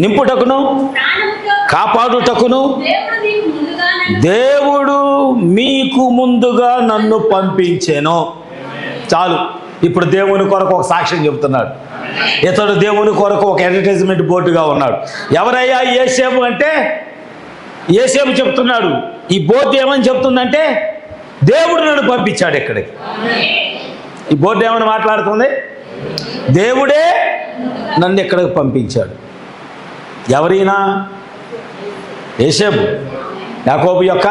నింపుటకును కాపాడుటకును దేవుడు మీకు ముందుగా నన్ను పంపించెను. చాలు. ఇప్పుడు దేవుని కొరకు ఒక సాక్ష్యం చెబుతున్నాడు. ఇతడు దేవుని కొరకు ఒక అడ్వర్టైజ్మెంట్ బోర్డుగా ఉన్నాడు. ఎవరయ్యా యేసేపు అంటే, యేసేపు చెప్తున్నాడు. ఈ బోర్డు ఏమని చెప్తుందంటే, దేవుడు నన్ను పంపించాడు ఇక్కడికి. ఈ బోర్డు ఏమని మాట్లాడుతుంది? దేవుడే నన్ను ఇక్కడికి పంపించాడు. ఎవరైనా? యేసేపు, యాకోబు యొక్క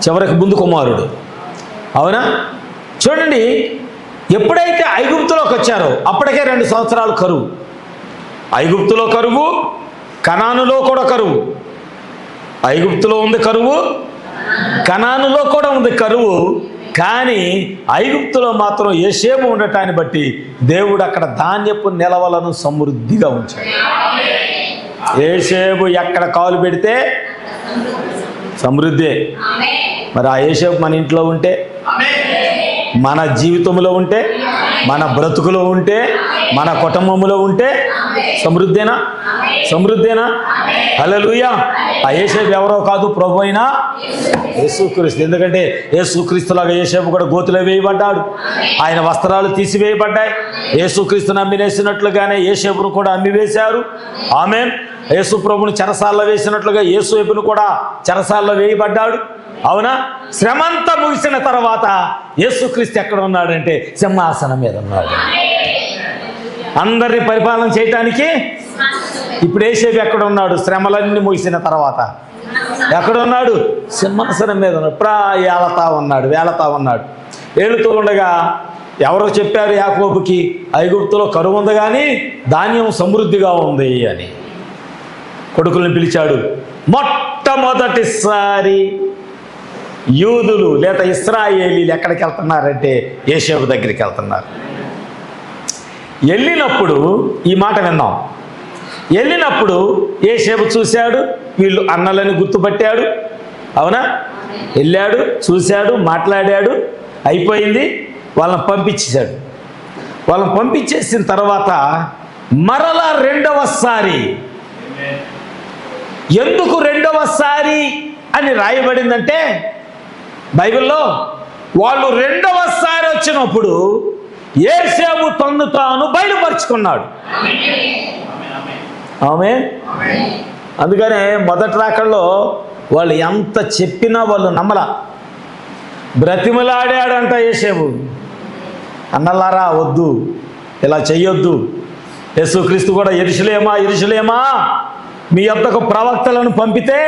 చివరికి ముందు కుమారుడు. అవునా? చూడండి, ఎప్పుడైతే ఐగుప్తులోకి వచ్చారో అప్పటికే 2 సంవత్సరాలు కరువు. ఐగుప్తులో కరువు, కనానులో కూడా కరువు. ఐగుప్తులో ఉంది కరువు, కనానులో కూడా ఉంది కరువు. కానీ ఐగుప్తులో మాత్రం యేసేపు ఉండటాన్ని బట్టి దేవుడు అక్కడ ధాన్యపు నిలవలను సమృద్ధిగా ఉంచాడు. యేసేపు ఎక్కడ కాలు పెడితే సమృద్ధి. మరి ఆ యేసేపు మన ఇంట్లో ఉంటే, మన జీవితంలో ఉంటే, మన బ్రతుకులో ఉంటే, మన కుటుంబంలో ఉంటే సమృద్ధేనా? సమృద్ధేనా? హల్లెలూయా. ఆ యేసేపు ఎవరో కాదు, ప్రభు అయిన యేసుక్రీస్తు. ఎందుకంటే యేసుక్రీస్తులాగా యేసేపు కూడా గోతిలో వేయబడ్డాడు. ఆయన వస్త్రాలు తీసివేయబడ్డాయి. యేసుక్రీస్తుని అమ్మివేసినట్లుగానే యేసేపును కూడా అమ్మివేశారు. ఆమేన్. యేసు ప్రభుని చెరసాల్లో వేసినట్లుగా యేసేపును కూడా చెరసాల్లో వేయబడ్డాడు. అవునా? శ్రమంతా ముగిసిన తర్వాత యేసుక్రీస్తు ఎక్కడ ఉన్నాడంటే సింహాసనం మీద ఉన్నాడు. అందరినీ పరిపాలన చేయటానికి ఇప్పుడు యేసేపు ఎక్కడ ఉన్నాడు? శ్రమలన్నీ ముగిసిన తర్వాత ఎక్కడ ఉన్నాడు? సింహాసనం మీద ఉన్నాడు. వేలతా ఉన్నాడు. ఏలుతూ ఉండగా ఎవరో చెప్పారు యాకోబుకి, ఐగుప్తులో కరువు ఉంది కానీ ధాన్యం సమృద్ధిగా ఉంది అని. కొడుకుల్ని పిలిచాడు. మొట్టమొదటిసారి యూదులు లేదా ఇశ్రాయేలీలు ఎక్కడికి వెళ్తున్నారంటే యేసేపు దగ్గరికి వెళ్తున్నారు. వెళ్ళినప్పుడు ఈ మాట విందాం. వెళ్ళినప్పుడు యోసేపు చూశాడు, వీళ్ళు అన్నలని గుర్తుపట్టాడు. అవునా? వెళ్ళాడు, చూశాడు, మాట్లాడాడు, అయిపోయింది. వాళ్ళని పంపించేశాడు. వాళ్ళని పంపించేసిన తర్వాత మరలా రెండవసారి, ఎందుకు రెండవసారి అని రాయబడిందంటే బైబిల్లో, వాళ్ళు రెండవసారి వచ్చినప్పుడు యోసేపు తన్ను తాను బయలుపరుచుకున్నాడు. ఆమేన్. అందుకనే మొదటి రాకల్లో వాళ్ళు ఎంత చెప్పినా వాళ్ళు నమ్మలా. బ్రతిమలాడాడంట యోసేపు, అన్నలారా వద్దు, ఇలా చెయ్యొద్దు. యేసుక్రీస్తు కూడా యెరూషలేమా యెరూషలేమా, మీ యొద్దకు ప్రవక్తలను పంపితే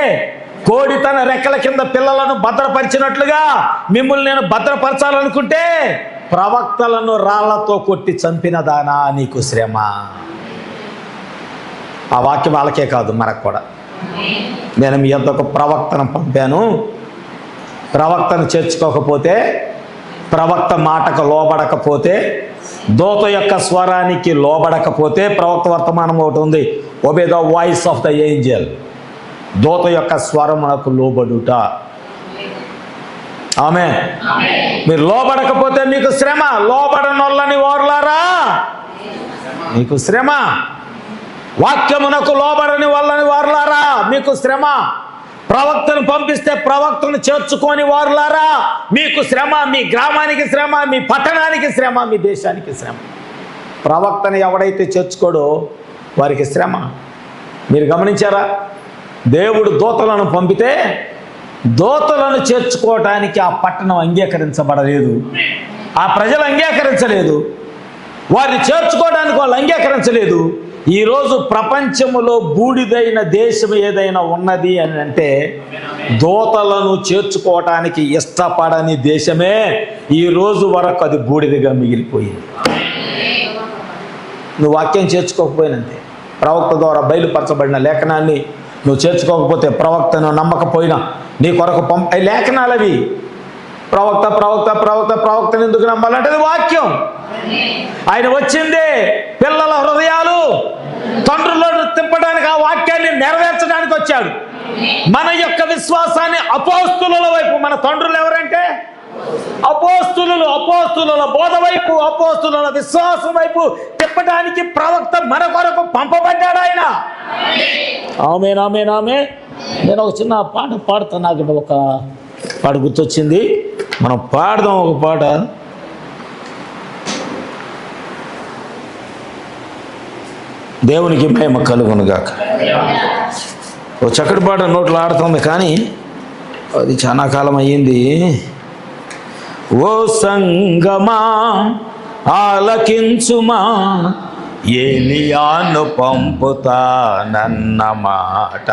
కోడి తన రెక్కల కింద పిల్లలను భద్రపరిచినట్లుగా మిమ్మల్ని నేను భద్రపరచాలనుకుంటే ప్రవక్తలను రాళ్లతో కొట్టి చంపినదానా నీకు శ్రమ. ఆ వాక్యం వాళ్ళకే కాదు, మనకు కూడా. నేను మీ యొద్దకు ప్రవక్తను పంపాను, ప్రవక్తను చేర్చుకోకపోతే, ప్రవక్త మాటకు లోబడకపోతే, దూత యొక్క స్వరానికి లోబడకపోతే, ప్రవక్త వర్తమానం ఒకటి ఉంది, obey the voice of the Angel, దూత యొక్క స్వరమునకు లోబడుట. ఆమేన్. మీరు లోబడకపోతే మీకు శ్రమ. లోబడనొల్లని వారులారా మీకు శ్రమ. వాక్యమునకు లోబడని వాళ్ళని వారులారా మీకు శ్రమ. ప్రవక్తను పంపిస్తే ప్రవక్తను చేర్చుకొని వారులారా మీకు శ్రమ. మీ గ్రామానికి శ్రమ, మీ పట్టణానికి శ్రమ, మీ దేశానికి శ్రమ. ప్రవక్తను ఎవడైతే చేర్చుకోడో వారికి శ్రమ. మీరు గమనించారా? దేవుడు దూతలను పంపితే దూతలను చేర్చుకోవటానికి ఆ పట్టణం అంగీకరించబడలేదు, ఆ ప్రజలు అంగీకరించలేదు, వారిని చేర్చుకోవడానికి వాళ్ళు అంగీకరించలేదు. ఈరోజు ప్రపంచంలో బూడిదైన దేశం ఏదైనా ఉన్నది అని అంటే దూతలను చేర్చుకోవటానికి ఇష్టపడని దేశమే ఈ రోజు వరకు అది బూడిదగా మిగిలిపోయింది. నువ్వు వాక్యం చేర్చుకోకపోయినంతే, ప్రవక్త ద్వారా బయలుపరచబడిన లేఖనాన్ని నువ్వు చేర్చుకోకపోతే, ప్రవక్తను నమ్మకపోయినా, నీ కొరకు లేఖనాలు అవి. ప్రవక్త ప్రవక్త ప్రవక్త ప్రవక్తను ఎందుకు నమ్మాలంటే అది వాక్యం. ఆయన వచ్చిందే పిల్లల హృదయాలు తండ్రులను తిప్పడానికి, ఆ వాక్యాన్ని నెరవేర్చడానికి వచ్చాడు. మన యొక్క విశ్వాసాన్ని అపోస్తుల వైపు, మన తండ్రులు ఎవరంటే అపోస్తులు, అపోస్తుల బోధ వైపు, అపోస్తుల విశ్వాసం వైపు తిప్పడానికి ప్రవక్త మన కొరకు పంపబడ్డాడు ఆయన. ఆమేన్, ఆమేన్, ఆమేన్. నేను ఒక చిన్న పాట పాడుతాను, నాకు ఒక పాట గుర్తొచ్చింది, మనం పాడదాం ఒక పాట. దేవునికి మహిమ కలుగునుగాక. ఓ చక్కటి పాట నోట్లో ఆడుతుంది, కానీ అది చాలా కాలం అయ్యింది. ఓ సంగమా ఆలకించుమా, ఏలియాను పంపుతానన్న మాట.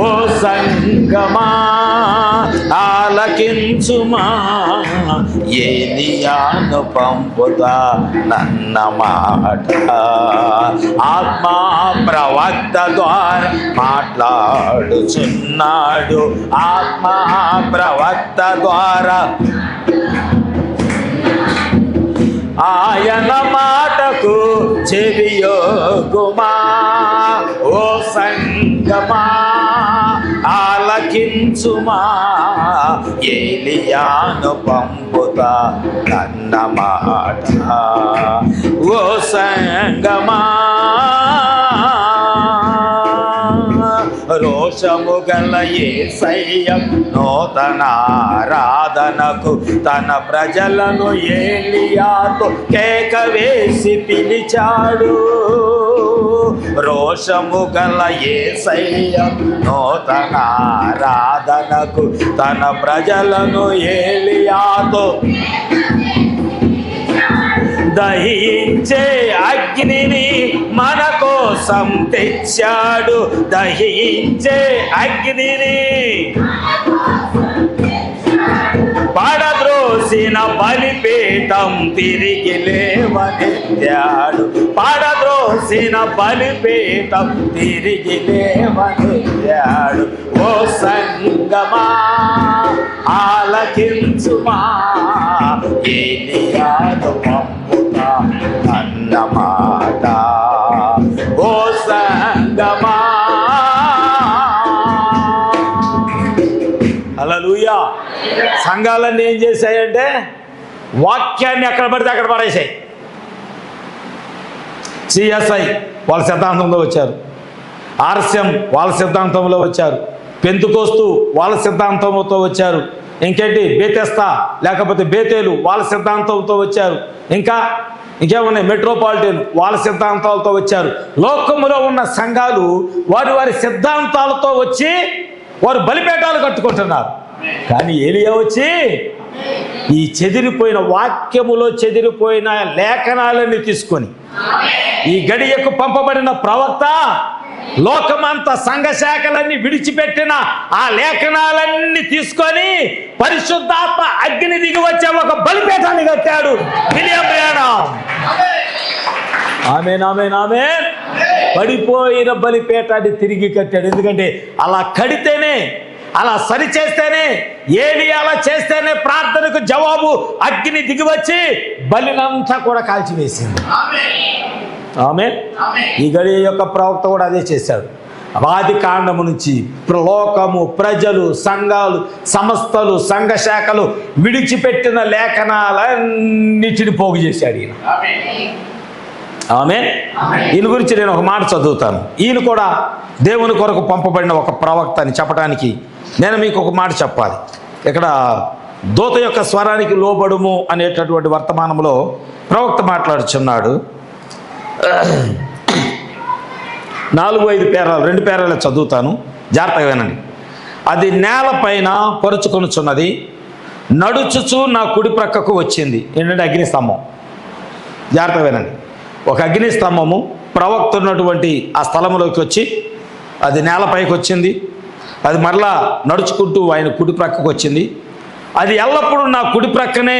ఓ సంగమా ఆలకించుమా, ఏలియాను పంపుతానన్న మాట. ఆత్మా ప్రవక్త ద్వారా మాట్లాడుచున్నాడు, ఆత్మా ప్రవక్త ద్వారా ఆయన మాటకు చెవియొగ్గుమా. ఓ సంగమా ఆలకించుమా, ఏలియాను పంపుతానన్న మాట. ఓ సంగమా రోషము గల యేసయ్య నూతన ఆరాధనకు తన ప్రజలను ఏలియాతో కేక వేసి పిలిచాడు. రోషము గల యేసయ్య నూతన ఆరాధనకు తన ప్రజలను ఏలియాతో దహించే అగ్నిని మన కోసం తెచ్చాడు, దహించే అగ్నిని పడద్రోసిన బలిపీఠం తిరిగి లేవనెత్తాడు, పడద్రోసిన బలిపీఠం తిరిగి లేవనెత్తాడు. ఓ సంగమా ఆలకించుమా, ఏలియాను పంపుతా మాట ఓ సంగమా. హల్లెలూయా. సంఘాలన్నీ ఏం చేశాయంటే వాక్యాన్ని ఎక్కడ పడితే అక్కడ పడేసాయి. సిఎస్ఐ వాళ్ళ సిద్ధాంతంలో వచ్చారు, ఆర్ఎస్ఎం వాళ్ళ సిద్ధాంతంలో వచ్చారు, పెంతుకోస్తు వాళ్ళ సిద్ధాంతంతో వచ్చారు, ఇంకేంటి బేతెస్తా లేకపోతే బేతేలు వాళ్ళ సిద్ధాంతంతో వచ్చారు, ఇంకేమున్నాయి మెట్రోపాలిటన్ వాళ్ళ సిద్ధాంతాలతో వచ్చారు. లోకములో ఉన్న సంఘాలు వారి సిద్ధాంతాలతో వచ్చి వారు బలిపేటాలు కట్టుకుంటున్నారు. కానీ ఏలియా వచ్చి ఈ చెదిరిపోయిన వాక్యములో చెదిరిపోయిన లేఖనాలన్నీ తీసుకొని ఈ గడియకు పంపబడిన ప్రవక్త లోకమంతా సంఘ శాఖలన్నీ విడిచిపెట్టిన ఆ లేఖనాలన్నీ తీసుకొని పరిశుద్ధాత్మ అగ్ని దిగి వచ్చే ఒక బలిపీఠాన్ని కట్టాడు విలియం బ్రానమ్. ఆమేన్ ఆమేన్ ఆమేన్. పడిపోయిన బలిపీఠాన్ని తిరిగి కట్టాడు. ఎందుకంటే అలా కడితేనే, అలా సరిచేస్తేనే, ఏది అలా చేస్తేనే ప్రార్థనకు జవాబు అగ్ని దిగివచ్చి బలినంతా కూడా కాల్చివేసింది. ఆమేన్. ఈ గడియ యొక్క ప్రవక్త కూడా అదే చేశాడు. ఆది కాండము నుంచి లోకము, ప్రజలు, సంఘాలు, సంస్థలు, సంఘ శాఖలు విడిచిపెట్టిన లేఖనాలన్నిటిని పోగు చేశాడు ఈయన. ఆమేన్. ఈయన గురించి నేను ఒక మాట చదువుతాను. ఈయన కూడా దేవుని కొరకు పంపబడిన ఒక ప్రవక్త అని చెప్పడానికి నేను మీకు ఒక మాట చెప్పాలి. ఇక్కడ దూత యొక్క స్వరానికి లోబడుము అనేటటువంటి వర్తమానంలో ప్రవక్త మాట్లాడుచున్నాడు. 4-5 పేరాలు, 2 పేరాలు చదువుతాను, జాగ్రత్తగా వినండి. అది నేలపైన పరుచుకొనుచున్నది, నడుచుచు నా కుడి ప్రక్కకు వచ్చింది. ఏంటంటే అగ్నిస్తంభం. జాగ్రత్తగా వినండి. ఒక అగ్నిస్తంభము ప్రవక్త ఉన్నటువంటి ఆ స్థలంలోకి వచ్చి అది నేలపైకి వచ్చింది. అది మరలా నడుచుకుంటూ ఆయన కుడి ప్రక్కకు వచ్చింది. అది ఎల్లప్పుడూ నా కుడి ప్రక్కనే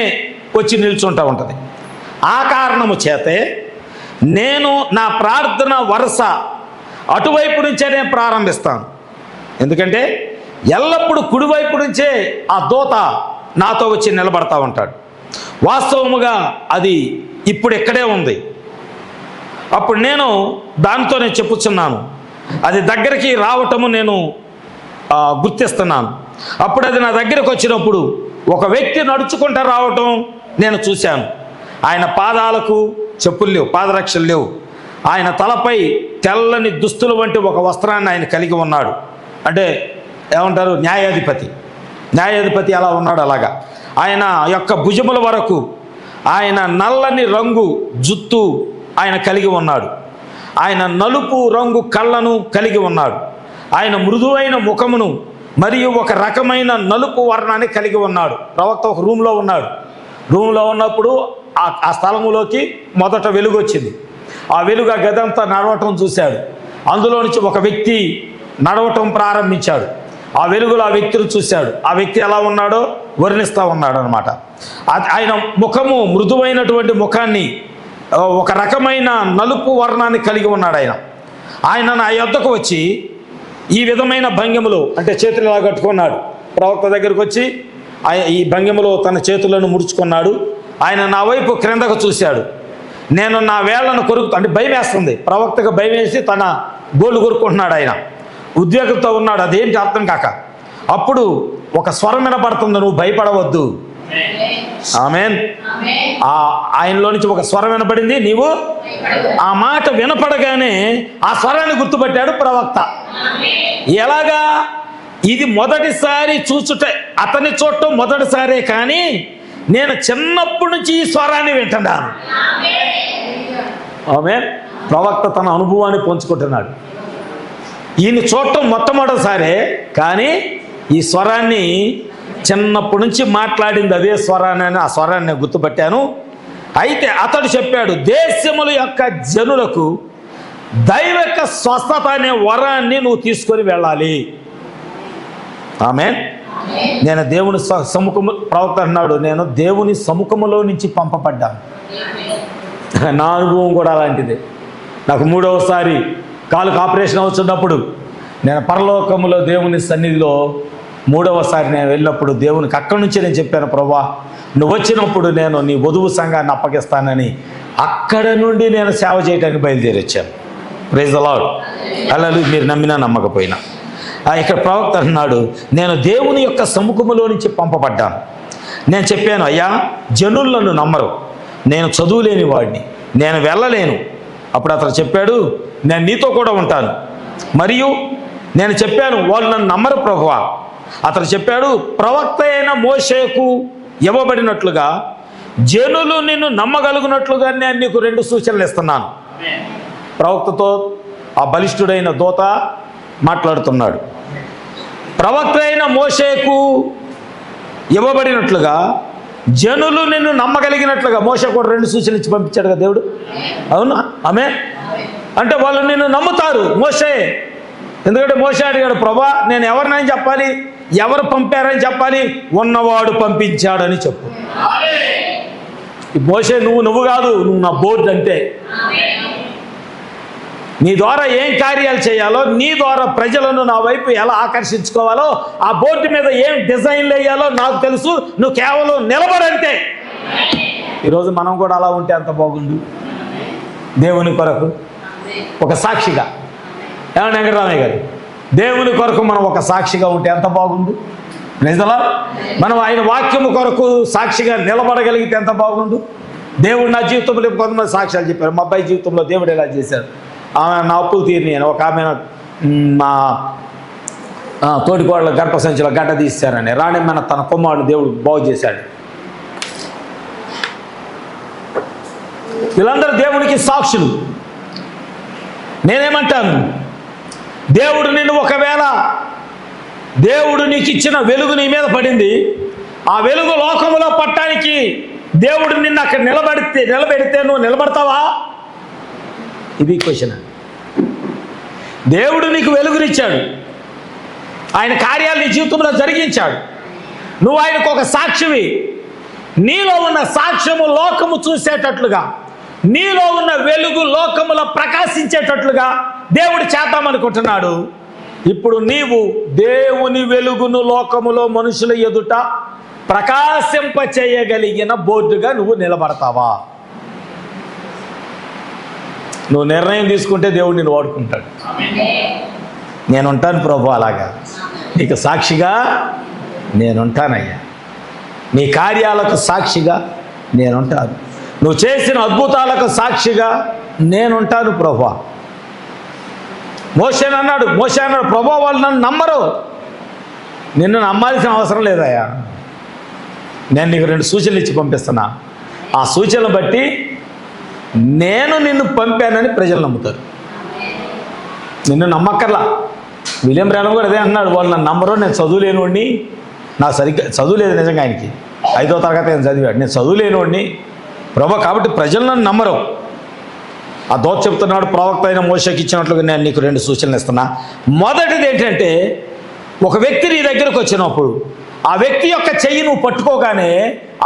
వచ్చి నిల్చుంటూ ఉంటుంది. ఆ కారణము చేతే నేను నా ప్రార్థన వరుస అటువైపు నుంచే నేను ప్రారంభిస్తాను. ఎందుకంటే ఎల్లప్పుడూ కుడివైపు నుంచే ఆ దూత నాతో వచ్చి నిలబడతా ఉంటాడు. వాస్తవముగా అది ఇప్పుడు ఇక్కడే ఉంది. అప్పుడు నేను దానితో నేను చెప్పుచున్నాను, అది దగ్గరికి రావటము నేను గుర్తిస్తున్నాను. అప్పుడు అది నా దగ్గరకు వచ్చినప్పుడు ఒక వ్యక్తి నడుచుకుంటూ రావటం నేను చూశాను. ఆయన పాదాలకు చెప్పులు లేవు, పాదరక్షలు లేవు. ఆయన తలపై తెల్లని దుస్తులు వంటి ఒక వస్త్రాన్ని ఆయన కలిగి ఉన్నాడు. అంటే ఏమంటారు, న్యాయాధిపతి ఎలా ఉన్నాడు అలాగా. ఆయన యొక్క భుజముల వరకు ఆయన నల్లని రంగు జుత్తు ఆయన కలిగి ఉన్నాడు. ఆయన నలుపు రంగు కళ్ళను కలిగి ఉన్నాడు. ఆయన మృదువైన ముఖమును మరియు ఒక రకమైన నలుపు వర్ణాన్ని కలిగి ఉన్నాడు. ప్రవక్త ఒక రూమ్లో ఉన్నాడు. రూమ్లో ఉన్నప్పుడు ఆ స్థలములోకి మొదట వెలుగు వచ్చింది. ఆ వెలుగు ఆ గదంతా నడవటం చూశాడు. అందులో నుంచి ఒక వ్యక్తి నడవటం ప్రారంభించాడు. ఆ వెలుగులో ఆ వ్యక్తిని చూశాడు. ఆ వ్యక్తి ఎలా ఉన్నాడో వర్ణిస్తూ ఉన్నాడు అనమాట. ఆయన ముఖము మృదువైనటువంటి ముఖాన్ని, ఒక రకమైన నలుపు వర్ణాన్ని కలిగి ఉన్నాడు. ఆయన నా యొద్దకు వచ్చి ఈ విధమైన భంగిమలో, అంటే చేతులు ఇలా కట్టుకున్నాడు. ప్రవక్త దగ్గరకు వచ్చి ఈ భంగిమలో తన చేతులను ముడుచుకున్నాడు. ఆయన నా వైపు క్రిందకు చూశాడు. నేను నా వేళ్లను అంటే భయం వేస్తుంది. ప్రవక్తకు భయం వేసి తన గోళ్ళు కొరుక్కుంటున్నాడు. ఆయన ఉద్వేగంతో ఉన్నాడు, అదేంటి అర్థం కాక. అప్పుడు ఒక స్వరం వినపడుతుంది, నువ్వు భయపడవద్దు. ఆమేన్. ఆయనలో నుంచి ఒక స్వరం వినపడింది, నీవు. ఆ మాట వినపడగానే ఆ స్వరాన్ని గుర్తుపట్టాడు ప్రవక్త. ఎలాగా? ఇది మొదటిసారి చూచుట, అతన్ని చూడటం మొదటిసారే, కానీ నేను చిన్నప్పటి నుంచి ఈ స్వరాన్ని వింటున్నాను. ఆమేన్. ప్రవక్త తన అనుభవాన్ని పంచుకుంటున్నాడు. ఈయన చూడటం మొట్టమొదటిసారే, కానీ ఈ స్వరాన్ని చిన్నప్పటి నుంచి మాట్లాడింది అదే స్వరాన్ని అని ఆ స్వరాన్ని నేను గుర్తుపట్టాను. అయితే అతడు చెప్పాడు, దేశముల యొక్క జనులకు దైవిక స్వస్థత అనే వరాన్ని నువ్వు తీసుకొని వెళ్ళాలి. ఆమేన్. నేను దేవుని సముఖము, ప్రవక్త అన్నాడు, నేను దేవుని సముఖములో నుంచి పంపబడ్డాను. నా అనుభవం కూడా అలాంటిదే. నాకు 3వసారి కాలుకు ఆపరేషన్ అవుతున్నప్పుడు నేను పరలోకములో దేవుని సన్నిధిలో 3వసారి నేను వెళ్ళినప్పుడు దేవునికి అక్కడి నుంచి నేను చెప్పాను, ప్రభువా నువ్వు వచ్చినప్పుడు నేను నీ వధువు సంఘాన్ని అప్పగిస్తానని అక్కడ నుండి నేను సేవ చేయడానికి బయలుదేరి వచ్చాను. Praise the Lord. హల్లెలూయా. మీరు నమ్మినా నమ్మకపోయినా ఇక్కడ ప్రవక్త అన్నాడు, నేను దేవుని యొక్క సముఖములో నుంచి పంపబడ్డాను. నేను చెప్పాను, అయ్యా జనులు నన్ను నమ్మరు, నేను చదువులేని వాడిని, నేను వెళ్ళలేను. అప్పుడు అతను చెప్పాడు, నేను నీతో కూడా ఉంటాను. మరియు నేను చెప్పాను, వాళ్ళు నన్ను నమ్మరు ప్రభువా. అతను చెప్పాడు, ప్రవక్త అయిన మోషేకు ఇవ్వబడినట్లుగా జనులు నిన్ను నమ్మగలుగునట్లుగా నేను నీకు 2 సూచనలు ఇస్తున్నాను. ప్రవక్తతో ఆ బలిష్ఠుడైన దూత మాట్లాడుతున్నాడు. ప్రవక్త అయిన మోషేకు ఇవ్వబడినట్లుగా జనులు నిన్ను నమ్మగలిగినట్లుగా మోషే కూడా 2 సూచనలు ఇచ్చి పంపించాడు కదా దేవుడు. అవునా? ఆమె అంటే వాళ్ళు నిన్ను నమ్ముతారు మోషే. ఎందుకంటే మోషే అడిగాడు, ప్రభా నేను ఎవరినని చెప్పాలి, ఎవరు పంపారని చెప్పాలి, ఉన్నవాడు పంపించాడని చెప్పు. ఈ మోషే నువ్వు కాదు, నువ్వు నా బోర్డు అంతే. నీ ద్వారా ఏం కార్యాలు చేయాలో, నీ ద్వారా ప్రజలను నా వైపు ఎలా ఆకర్షించుకోవాలో, ఆ బోర్డు మీద ఏం డిజైన్లు వేయాలో నాకు తెలుసు, నువ్వు కేవలం నిలబడంతే. ఈరోజు మనం కూడా అలా ఉంటే అంత బాగుండు. దేవుని కొరకు ఒక సాక్షిగా, ఏమన్నా వెంకటరామయ్య గారు, దేవుని కొరకు మనం ఒక సాక్షిగా ఉంటే ఎంత బాగుండు. నిజలా మనం ఆయన వాక్యము కొరకు సాక్షిగా నిలబడగలిగితే ఎంత బాగుండు. దేవుడు నా జీవితంలో కొంతమంది సాక్ష్యాలు చెప్పారు. మా అబ్బాయి జీవితంలో దేవుడు ఎలా చేశారు. ఆమె నా అప్పులు తీరినాయని, ఒక ఆమె మా తోటికోడల గర్భ సంచిలో గడ్డ తీశారని, రాణిమ్మన తన కుమారుడు దేవుడు బాగు చేశాడు. వీళ్ళందరూ దేవునికి సాక్షులు. నేనేమంటాను, దేవుడు నిన్ను ఒకవేళ దేవుడు నీకు ఇచ్చిన వెలుగు నీ మీద పడింది, ఆ వెలుగు లోకములో పట్టడానికి దేవుడు నిన్ను అక్కడ నిలబెడితే నువ్వు నిలబడతావా? ఇది క్వశ్చన్. దేవుడు నీకు వెలుగునిచ్చాడు, ఆయన కార్యాలు నీ జీవితంలో జరిగించాడు, నువ్వు ఆయనకు ఒక సాక్షివి. నీలో ఉన్న సాక్ష్యము లోకము చూసేటట్లుగా, నీలో ఉన్న వెలుగు లోకములో ప్రకాశించేటట్లుగా దేవుడు చేద్దామనుకుంటున్నాడు. ఇప్పుడు నీవు దేవుని వెలుగును లోకములో మనుషుల ఎదుట ప్రకాశింప చేయగలిగిన బోర్డుగా నువ్వు నిలబడతావా? నువ్వు నిర్ణయం తీసుకుంటే దేవుడు నిన్ను వాడుకుంటాడు. నేనుంటాను ప్రభు, అలాగా నీకు సాక్షిగా నేనుంటానయ్యా, నీ కార్యాలకు సాక్షిగా నేనుంటాను, నువ్వు చేసిన అద్భుతాలకు సాక్షిగా నేనుంటాను ప్రభు. మోషే అన్నాడు ప్రభు వాళ్ళు నన్ను నమ్మరు. నిన్ను నమ్మాల్సిన అవసరం లేదయ్యా, నేను నీకు 2 సూచనలు ఇచ్చి పంపిస్తున్నా. ఆ సూచనలు బట్టి నేను నిన్ను పంపానని ప్రజలు నమ్ముతారు. నిన్ను నమ్మక్కర్లా. విలియం బ్రానమ్ కూడా అదే అన్నాడు, వాళ్ళు నన్ను నమ్మరు, నేను చదువులేనివాడిని, నాకు సరిగ్గా చదువులేదు. నిజంగా ఆయనకి 5వ తరగతి ఆయన చదివాడు, నేను చదువులేనివాడిని ప్రభు, కాబట్టి ప్రజలు నన్ను నమ్మరు. ఆ దూత చెప్తున్నాడు, ప్రవక్త అయిన మోషేకి ఇచ్చినట్లుగా నేను నీకు 2 సూచనలు ఇస్తున్నా. మొదటిది ఏంటంటే, ఒక వ్యక్తి నీ దగ్గరకు వచ్చినప్పుడు ఆ వ్యక్తి యొక్క చెయ్యి నువ్వు పట్టుకోగానే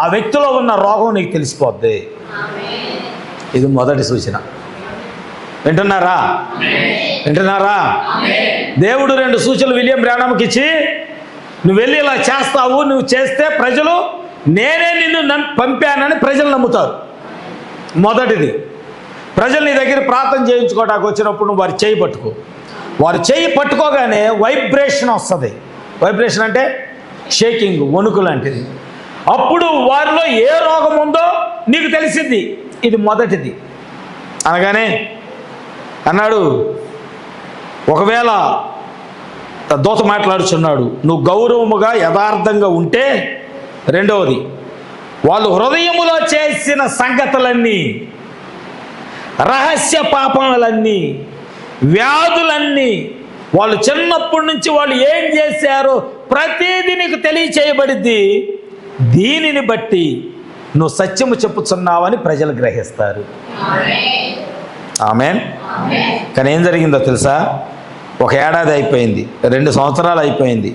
ఆ వ్యక్తిలో ఉన్న రోగం నీకు తెలిసిపోద్ది. ఇది మొదటి సూచన. వింటున్నారా? దేవుడు 2 సూచనలు విలియం బ్రానమ్కి ఇచ్చి, నువ్వు వెళ్ళి ఇలా చేస్తావు, నువ్వు చేస్తే ప్రజలు నేనే నిన్ను పంపానని ప్రజలు నమ్ముతారు. మొదటిది, ప్రజలు నీ దగ్గర ప్రార్థన చేయించుకోవడానికి వచ్చినప్పుడు నువ్వు వారి చేయి పట్టుకో. వారి చేయి పట్టుకోగానే వైబ్రేషన్ వస్తుంది. వైబ్రేషన్ అంటే షేకింగ్, వణుకు లాంటిది. అప్పుడు వారిలో ఏ రోగం ఉందో నీకు తెలిసింది. ఇది మొదటిది. అనగానే అన్నాడు, ఒకవేళ దూత మాట్లాడుచున్నాడు, నువ్వు గౌరవముగా యథార్థంగా ఉంటే, రెండవది, వాళ్ళు హృదయములో చేసిన సంగతులన్నీ, రహస్య పాపాలన్నీ, వ్యాధులన్నీ, వాళ్ళు చిన్నప్పటి నుంచి వాళ్ళు ఏం చేశారో ప్రతిదీ నీకు తెలియచేయబడిద్ది. దీనిని బట్టి నువ్వు సత్యము చెప్పుచున్నావని ప్రజలు గ్రహిస్తారు. ఆమేన్. కానీ ఏం జరిగిందో తెలుసా? 1 ఏడాది అయిపోయింది, 2 సంవత్సరాలు అయిపోయింది.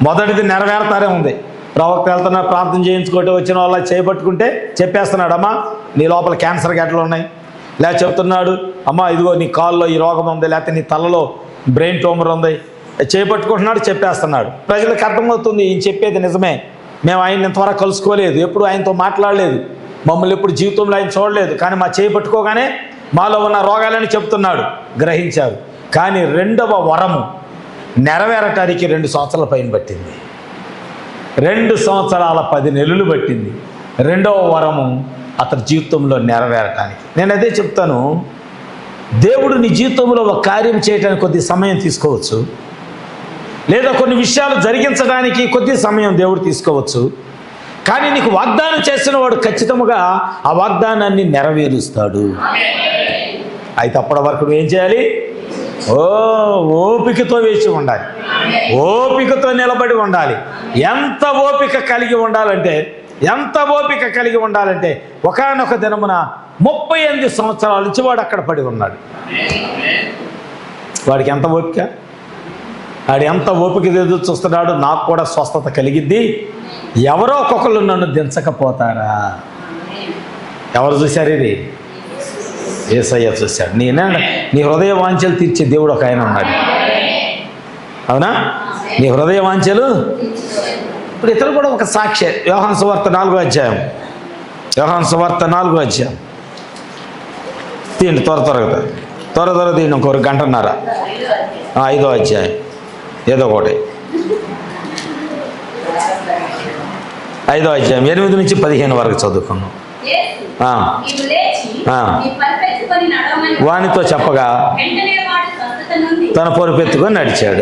మొదటిది నెరవేరుతారే ఉంది. ప్రవక్త వెళ్తున్నా ప్రార్థన చేయించుకుంటే వచ్చిన వాళ్ళ చేపట్టుకుంటే చెప్పేస్తున్నాడు, అమ్మా నీ లోపల క్యాన్సర్ గడ్డలు ఉన్నాయి, లేక చెప్తున్నాడు, అమ్మా ఇదిగో నీ కాల్లో ఈ రోగం ఉంది, లేకపోతే నీ తలలో బ్రెయిన్ ట్యూమర్ ఉంది, చేపట్టుకుంటున్నాడు, చెప్పేస్తున్నాడు. ప్రజలకు అర్థమవుతుంది ఈయన చెప్పేది నిజమే, మేము ఆయన ఇంతవరకు కలుసుకోలేదు, ఎప్పుడు ఆయనతో మాట్లాడలేదు, మమ్మల్ని ఎప్పుడు జీవితంలో ఆయన చూడలేదు, కానీ మా చేయి పట్టుకోగానే మాలో ఉన్న రోగాలని చెప్తున్నాడు, గ్రహించారు. కానీ రెండవ వరము నెరవేరటానికి 2 సంవత్సరాల పైన పట్టింది. 2 సంవత్సరాల 10 నెలలు పట్టింది రెండవ వరము అతని జీవితంలో నెరవేరటానికి. నేను అదే చెప్తాను, దేవుడు నీ జీవితంలో ఒక కార్యం చేయడానికి కొద్ది సమయం తీసుకోవచ్చు, లేదా కొన్ని విషయాలు జరిగించడానికి కొద్ది సమయం దేవుడు తీసుకోవచ్చు. కానీ నీకు వాగ్దానం చేసిన వాడు ఖచ్చితంగా ఆ వాగ్దానాన్ని నెరవేరుస్తాడు. అయితే అప్పటి వరకు నువ్వేం చేయాలి? ఓపికతో వేచి ఉండాలి, ఓపికతో నిలబడి ఉండాలి. ఎంత ఓపిక కలిగి ఉండాలంటే ఒకానొక దినమున 38 సంవత్సరాల నుంచి వాడు అక్కడ పడి ఉన్నాడు. వాడికి ఎంత ఓపిక, వాడు ఎంత ఓపిక ఎదురు చూస్తున్నాడు. నాకు కూడా స్వస్థత కలిగిద్ది, ఎవరో ఒక్కొక్కరు నన్ను దించకపోతారా? ఎవరు చూశారు ఇది? యేసయ్య చూశాడు. నీ హృదయ వాంఛలు తీర్చే దేవుడు ఒక ఆయన ఉన్నాడు, అవునా? నీ హృదయ వాంఛలు. ఇప్పుడు ఇతరు కూడా ఒక సాక్షి. యోహాను సువార్త 4వ అధ్యాయం, యోహాను సువార్త 4వ అధ్యాయం తీయండి, త్వరగా తీయండి, ఇంకొక గంటన్నర. 5వ అధ్యాయం ఏదో ఒకటి, 5వ అధ్యాయం 8 నుంచి 15 వరకు చదువుకున్నాం. వానితో చెప్పగా తన పొరుపెత్తుకొని నడిచాడు.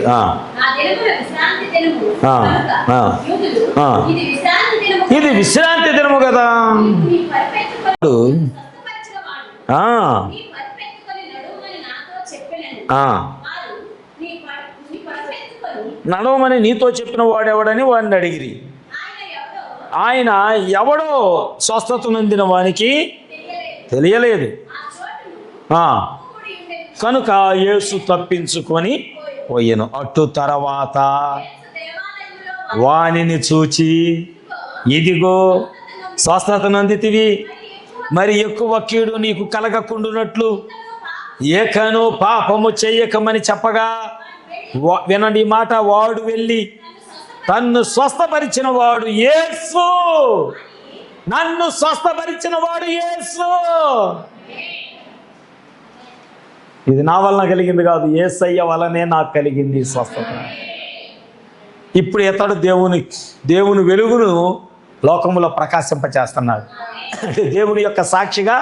ఇది విశ్రాంతి దినము కదా. నడవమని నీతో చెప్పిన వాడెవడని వాడిని అడిగిరి. ఆయన ఎవడో స్వస్థత నొందిన వానికి తెలియలేదు. కనుక యేసు తప్పించుకొని పోయెను. అటు తర్వాత వానిని చూచి, ఇదిగో స్వస్థత నొందితివి, మరి ఎక్కువ కీడు నీకు కలగకుండునట్లు ఏకను పాపము చెయ్యకమని చెప్పగా, వినండి ఈ మాట, వాడు వెళ్ళి తన్ను స్వస్థపరిచిన వాడు యేసు, నన్ను స్వస్థపరిచిన వాడు యేసు. ఇది నా వలన కలిగింది కాదు, యేసయ్య వలనే నాకు కలిగింది స్వస్థత. ఇప్పుడు ఇతడు దేవుని వెలుగును లోకములో ప్రకాశింపచేస్తున్నాడు. అంటే దేవుని యొక్క సాక్షిగా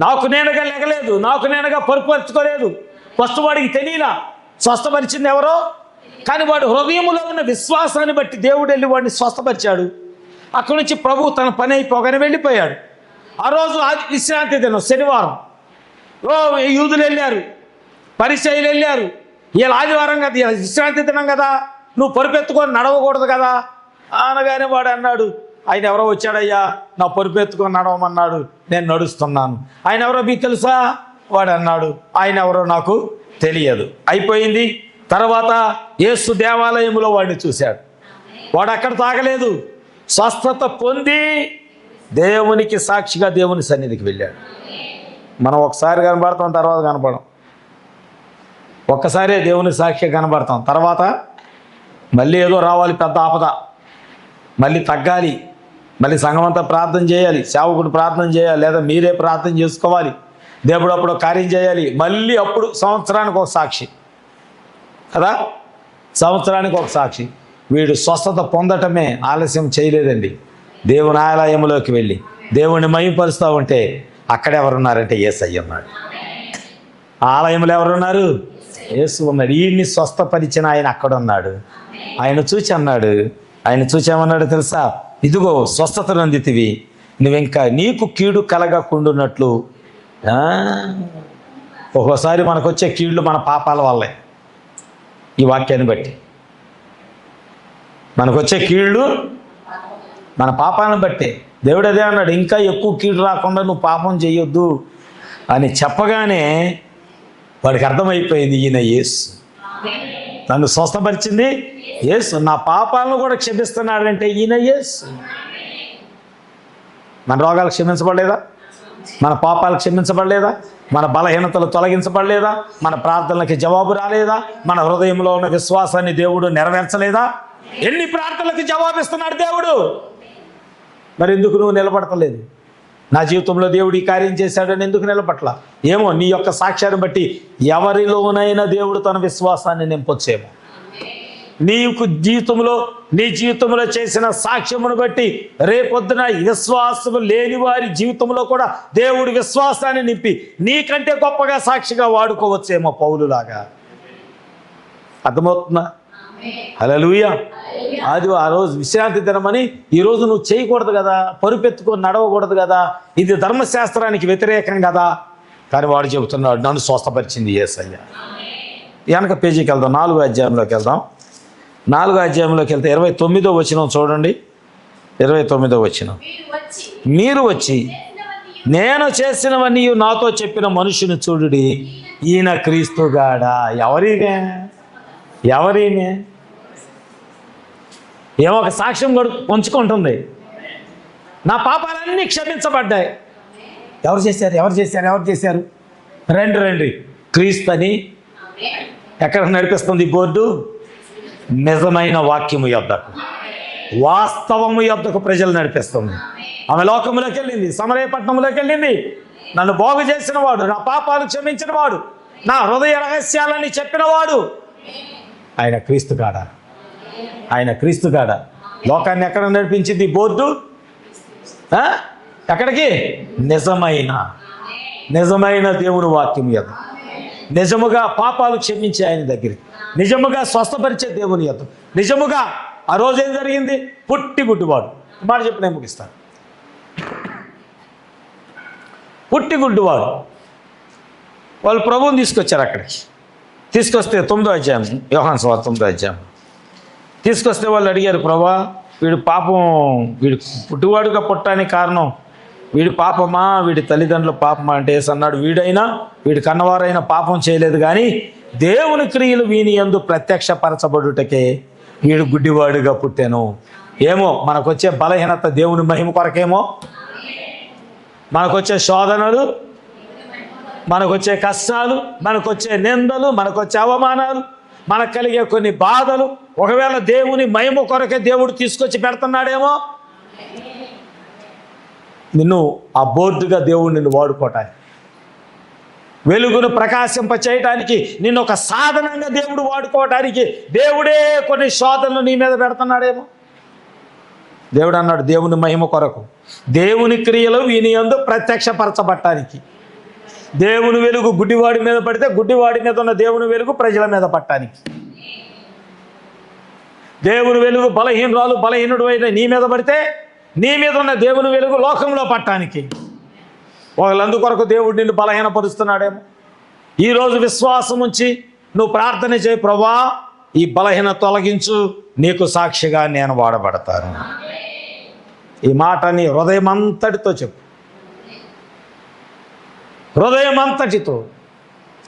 నాకు నేనుగా లెగలేదు, నాకు నేనుగా పొరుపరుచుకోలేదు. ఫస్ట్ వాడికి తెలియలా స్వస్థపరిచింది ఎవరో, కానీ వాడు హృదయంలో ఉన్న విశ్వాసాన్ని బట్టి దేవుడు వెళ్ళి వాడిని స్వస్థపరిచాడు. అక్కడి నుంచి ప్రభువు తన పని అయిపోగానే వెళ్ళిపోయాడు. ఆ రోజు విశ్రాంతి దినం, శనివారం. యూదులు వెళ్ళారు, పరిసయ్యులు వెళ్ళారు. ఇలా ఆదివారం కదా, విశ్రాంతి దినం కదా, నువ్వు పొరుపెత్తుకొని నడవకూడదు కదా అనగానే వాడు అన్నాడు, ఆయన ఎవరో వచ్చాడయ్యా నా పొరుపెత్తుకొని నడవమన్నాడు, నేను నడుస్తున్నాను. ఆయన ఎవరో మీకు తెలుసా? వాడు అన్నాడు, ఆయన ఎవరో నాకు తెలియదు. అయిపోయింది. తర్వాత యేసు దేవాలయంలో వాడిని చూశాడు. వాడు అక్కడ తాగలేదు, స్వస్థత పొంది దేవునికి సాక్షిగా దేవుని సన్నిధికి వెళ్ళాడు. మనం ఒకసారి కనబడతాం, తర్వాత కనపడం. ఒక్కసారే దేవుని సాక్షిగా కనబడతాం, తర్వాత మళ్ళీ ఏదో రావాలి పెద్ద ఆపద, మళ్ళీ తగ్గాలి, మళ్ళీ సంఘం అంతా ప్రార్థన చేయాలి, సేవకుడు ప్రార్థన చేయాలి, లేదా మీరే ప్రార్థన చేసుకోవాలి, దేవుడు అప్పుడు కార్యం చేయాలి. మళ్ళీ అప్పుడు సంవత్సరానికి ఒక సాక్షి కదా, సంవత్సరానికి ఒక సాక్షి. వీడు స్వస్థత పొందటమే ఆలస్యం చేయలేదండి. దేవుని ఆలయంలోకి వెళ్ళి దేవుణ్ణి మహిమపరుస్తూ ఉంటే అక్కడ ఎవరున్నారంటే యేసయ్య ఉన్నాడు. ఆలయంలో ఎవరున్నారు? యేసు ఉన్నాడు. ఈయన్ని స్వస్థపరిచిన ఆయన అక్కడ ఉన్నాడు. ఆయన చూచి అన్నాడు, ఆయన చూచి ఏమన్నాడు తెలుసా? ఇదిగో స్వస్థత నొందితివి, నువ్వింకా నీకు కీడు కలగకుండునట్లు. ఒక్కోసారి మనకు వచ్చే కీళ్ళు మన పాపాల వల్లే. ఈ వాక్యాన్ని బట్టి మనకు వచ్చే కీళ్ళు మన పాపాలను బట్టే. దేవుడు అదే అన్నాడు, ఇంకా ఎక్కువ కీడు రాకుండా నువ్వు పాపం చేయొద్దు అని చెప్పగానే వాడికి అర్థమైపోయింది, ఈయన యేసు, నన్ను స్వస్థపరిచింది యేసు, నా పాపాలను కూడా క్షమిస్తున్నాడంటే ఈయన యేసు. మన రోగాలు క్షమించబడలేదా? మన పాపాలు క్షమించబడలేదా? మన బలహీనతలు తొలగించబడలేదా? మన ప్రార్థనలకి జవాబు రాలేదా? మన హృదయంలో ఉన్న విశ్వాసాన్ని దేవుడు నెరవేర్చలేదా? ఎన్ని ప్రార్థనలకు జవాబిస్తున్నాడు దేవుడు, మరి ఎందుకు నువ్వు నిలబడతలేదు? నా జీవితంలో దేవుడు ఈ కార్యం చేశాడని ఎందుకు నిలబట్ల? ఏమో నీ యొక్క సాక్ష్యాన్ని బట్టి ఎవరిలోనైనా దేవుడు తన విశ్వాసాన్ని నింపొచ్చేమో. నీ జీవితంలో చేసిన సాక్ష్యమును బట్టి రేపొద్దున విశ్వాసము లేని వారి జీవితంలో కూడా దేవుడు విశ్వాసాన్ని నింపి నీకంటే గొప్పగా సాక్షిగా వాడుకోవచ్చేమో పౌలులాగా. అర్థమవుతుందా? హల్లెలూయా. అది ఆ రోజు విశ్రాంతి దినమని ఈరోజు నువ్వు చేయకూడదు కదా, పరుపెత్తుకొని నడవకూడదు కదా, ఇది ధర్మశాస్త్రానికి వ్యతిరేకం కదా. కానీ వాడు చెబుతున్నాడు, నన్ను స్వస్థపరిచింది యేసయ్య. వెనక పేజీకి వెళ్దాం, 4వ అధ్యాయంలోకి వెళ్దాం. 4వ అధ్యాయంలోకి వెళ్తే 29వ వచనం చూడండి. 29వ వచనం, మీరు వచ్చి నేను చేసినవన్నీ నాతో చెప్పిన మనుషుని చూడుడి, ఈయన క్రీస్తుగాడా. ఎవరినే ఏమో ఒక సాక్ష్యం పంచుకుంటుంది, నా పాపాలన్నీ క్షమించబడ్డాయి. ఎవరు చేశారు? రండి క్రీస్తు అని ఎక్కడ నడిపిస్తుంది బోర్డు? నిజమైన వాక్యము యొద్దకు, వాస్తవము యొద్దకు ప్రజలు నడిపిస్తుంది. ఆమె లోకంలోకి వెళ్ళింది, సమరయ పట్టణంలోకి వెళ్ళింది. నన్ను బాగు చేసిన వాడు, నా పాపాలు క్షమించిన వాడు, నా హృదయ రహస్యాలని చెప్పినవాడు ఆయన క్రీస్తుగాడా. లోకాన్ని ఎక్కడ నడిపించింది బోర్డు? ఎక్కడికి? నిజమైన దేవుని వాక్యం యొద్ద, నిజముగా పాపాలు క్షమించే ఆయన దగ్గరికి, నిజముగా స్వస్థపరిచే దేవుని యొద్ద, నిజముగా ఆ రోజు ఏం జరిగింది? పుట్టి గుడ్డివాడు. మాట చెప్పి నేను ముగిస్తాను. పుట్టి గుడ్డివాడు వాళ్ళు ప్రభువుని తీసుకొచ్చారు అక్కడికి. తీసుకొస్తే 9వ అధ్యాయం, యోహాను సువార్త 9వ అధ్యాయం తీసుకొస్తే వాళ్ళు అడిగారు, ప్రభా వీడు పాపం, వీడు పుట్టివాడుగా పుట్టడానికి కారణం వీడి పాపమా, వీడి తల్లిదండ్రుల పాపమా అంటే యేసు అన్నాడు, వీడి కన్నవారైన పాపం చేయలేదు, కానీ దేవుని క్రియలు వీని యందు ప్రత్యక్షపరచబడుటకే వీడు గుడ్డివాడుగా పుట్టాను. ఏమో మనకొచ్చే బలహీనత దేవుని మహిమ కొరకేమో, మనకొచ్చే శోధనలు, మనకొచ్చే కష్టాలు, మనకొచ్చే నిందలు, మనకొచ్చే అవమానాలు, మనకు కలిగే కొన్ని బాధలు ఒకవేళ దేవుని మహిమ కొరకే దేవుడు తీసుకొచ్చి పెడుతున్నాడేమో. నిన్ను ఆ బోర్డుగా దేవుడు నిన్ను వాడుకోవటానికి, వెలుగును ప్రకాశింప చేయటానికి, నిన్ను ఒక సాధనంగా దేవుడు వాడుకోవటానికి దేవుడే కొన్ని శోధనలు నీ మీద పెడుతున్నాడేమో. దేవుడు అన్నాడు, దేవుని మహిమ కొరకు, దేవుని క్రియలు వీని యందు ప్రత్యక్షపరచబట్టానికి. దేవుని వెలుగు గుడ్డివాడి మీద పడితే గుడ్డివాడి మీద ఉన్న దేవుని వెలుగు ప్రజల మీద పట్టడానికి. దేవుని వెలుగు బలహీనుడు అయిన నీ మీద పడితే నీ మీద ఉన్న దేవుని వెలుగు లోకంలో పట్టడానికి. వాళ్ళందుకొరకు దేవుడు నిన్ను బలహీనపరుస్తున్నాడేమో. ఈరోజు విశ్వాసం ఉంచి నువ్వు ప్రార్థన చేయి, ప్రభా ఈ బలహీన తొలగించు, నీకు సాక్షిగా నేను వాడబడతాను. ఈ మాటని హృదయమంతటితో చెప్పు, హృదయమంతటితో.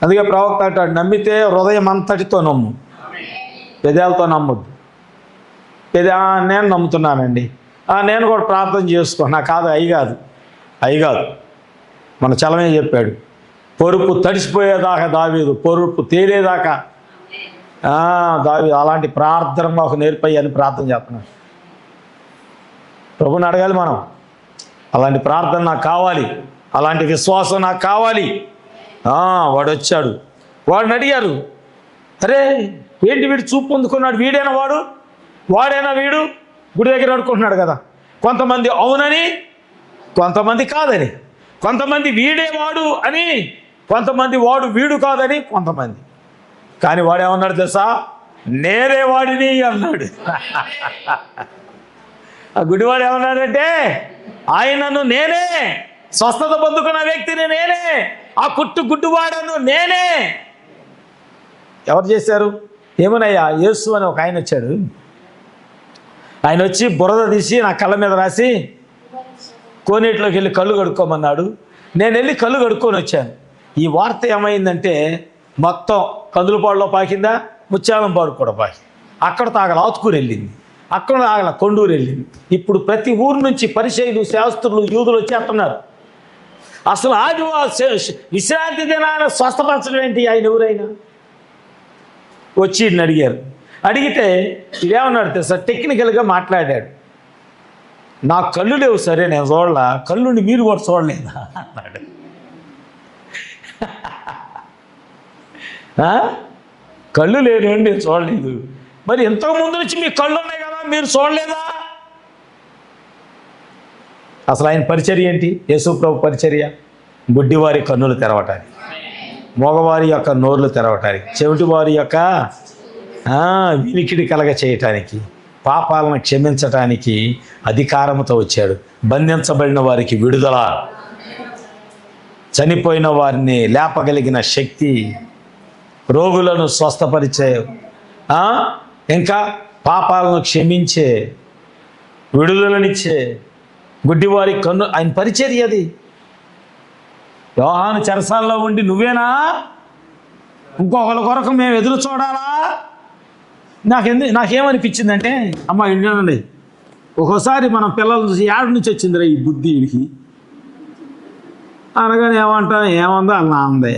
అందుకే ప్రవక్త అంటాడు, నమ్మితే హృదయమంతటితో నమ్ము, పెదాలతో నమ్మొద్దు. నేను నమ్ముతున్నానండి, నేను కూడా ప్రార్థన చేసుకో, నాకు కాదు, అయి కాదు. మన చలమే చెప్పాడు, పొరుపు తడిసిపోయేదాకా దావీదు, పొరుపు తేలేదాకా దావీదు. అలాంటి ప్రార్థన మాకు నేర్పయ్యి అని ప్రార్థన చేస్తున్నాడు. ప్రభుని అడగాలి మనం, అలాంటి ప్రార్థన నాకు కావాలి, అలాంటి విశ్వాసం నాకు కావాలి. వాడు వచ్చాడు, వాడిని అడిగారు, అరే ఏంటి వీడు చూపు పొందుకున్నాడు, వాడేనా వీడు? గుడి దగ్గర అడుకుంటున్నాడు కదా. కొంతమంది అవునని, కొంతమంది కాదని, కొంతమంది వీడే వాడు అని, కొంతమంది వాడు వీడు కాదని, కొంతమంది. కానీ వాడేమన్నాడు తెలుసా? నేనే వాడిని అన్నాడు. ఆ గుడివాడు ఏమన్నాడంటే, ఆయనను నేనే, స్వస్థత పొందుకున్న వ్యక్తిని నేనే, ఆ గుడ్డివాడను నేనే. ఎవరు చేశారు? ఏమనయ్యా, యేసు అని ఒక ఆయన వచ్చాడు. ఆయన వచ్చి బురద తీసి నా కళ్ళ మీద రాసి కోనేటిలోకి వెళ్ళి కళ్ళు కడుక్కోమన్నాడు. నేను వెళ్ళి కళ్ళు కడుక్కొని వచ్చాను. ఈ వార్త ఏమైందంటే మొత్తం కందులపాడులో పాకిందా, ముత్యాలంపాడు కూడా పాకి, అక్కడ తాగల ఆతుకూరు వెళ్ళింది, అక్కడ ఆగల కొండూరు వెళ్ళింది. ఇప్పుడు ప్రతి ఊరు నుంచి పరిచయులు, శాస్త్రులు, యూదులు వచ్చేస్తున్నారు. అసలు విశ్రాంతి దినాన స్వస్థపరచడం ఏంటి? ఆయన ఎవరైనా వచ్చి అడిగారు. అడిగితే ఇదేమన్నాడు తెలుసా? టెక్నికల్గా మాట్లాడాడు. నా కళ్ళు లేవు సరే, నేను చూడలా, కళ్ళుండి మీరు కూడా చూడలేదా అన్నాడు. కళ్ళు లేని నేను చూడలేదు, మరి ఇంతకుముందు నుంచి మీ కళ్ళు ఉన్నాయి కదా, మీరు చూడలేదా? అసలు ఆయన పరిచర్య ఏంటి? యేసు ప్రభు పరిచర్య గుడ్డివారి కన్నులు తెరవటానికి, మగవారి యొక్క నోర్లు తెరవటానికి, చెవిటివారి యొక్క వినికిడి కలగ చేయటానికి, పాపాలను క్షమించటానికి అధికారంతో వచ్చాడు. బంధించబడిన వారికి విడుదల, చనిపోయిన వారిని లేపగలిగిన శక్తి, రోగులను స్వస్థపరిచే, ఇంకా పాపాలను క్షమించే, విడుదలనిచ్చే గుడ్డివారి కన్ను ఆయన పరిచర్య అది. యోహాను చెరసాల్లో ఉండి నువ్వేనా, ఇంకొకరి కొరకు మేము ఎదురు చూడాలా? నాకేమనిపించిందంటే, అమ్మ ఇండి, ఒక్కోసారి మనం పిల్లలు చూసి ఏడు నుంచి వచ్చిందిరా ఈ బుద్ధి వీడికి అనగానే ఏమంటాం, ఏముందో వాళ్ళ నాన్నదే,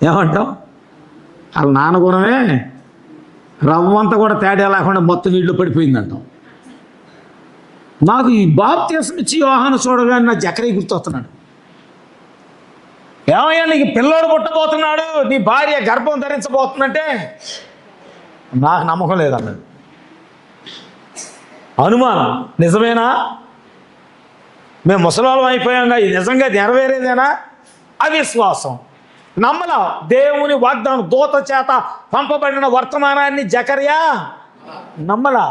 ఏమంటాం వాళ్ళ నాన్న గుణమే రవ్వంతా కూడా తేడా లేకుండా మొత్తం నీళ్ళు పడిపోయిందంటాం. నాకు ఈ బాప్తిసం ఇచ్చి యోహాను చూడగానే నా జకరీ గుర్తొస్తున్నాడు. ఏమయ్యా నీకు పిల్లోడు పుట్టబోతున్నాడు, నీ భార్య గర్భం ధరించబోతుందంటే నాకు నమ్మకం లేదన్నాడు. అనుమానం, నిజమేనా? మేము ముసలాళ్ళం అయిపోయాంగా, ఇది నిజంగా నెరవేరేదేనా? అవిశ్వాసం, నమ్మలా. దేవుని వాగ్దానం, దూత చేత పంపబడిన వర్తమానాన్ని జకర్యా నమ్మలా.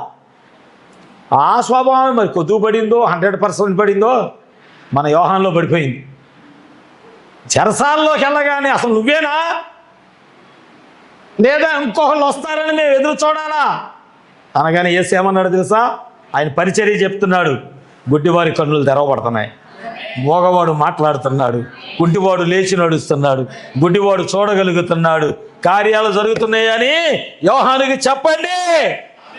ఆ స్వభావం మరి కొద్దుకు పడిందో 100% పడిందో మన యోహాన్లో పడిపోయింది. చెరసాల్లోకి వెళ్ళగానే అసలు నువ్వేనా, లేదా ఇంకొకళ్ళు వస్తారని మేము ఎదురు చూడాలా అనగానే యేసు ఏమన్నాడు తెలుసా? ఆయన పరిచర్య చెప్తున్నాడు. గుడ్డివారి కన్నులు తెరవబడుతున్నాయి, మోగవాడు మాట్లాడుతున్నాడు, గుడ్డివాడు లేచి నడుస్తున్నాడు, గుడ్డివాడు చూడగలుగుతున్నాడు, కార్యాలు జరుగుతున్నాయని యోహానుకి చెప్పండి.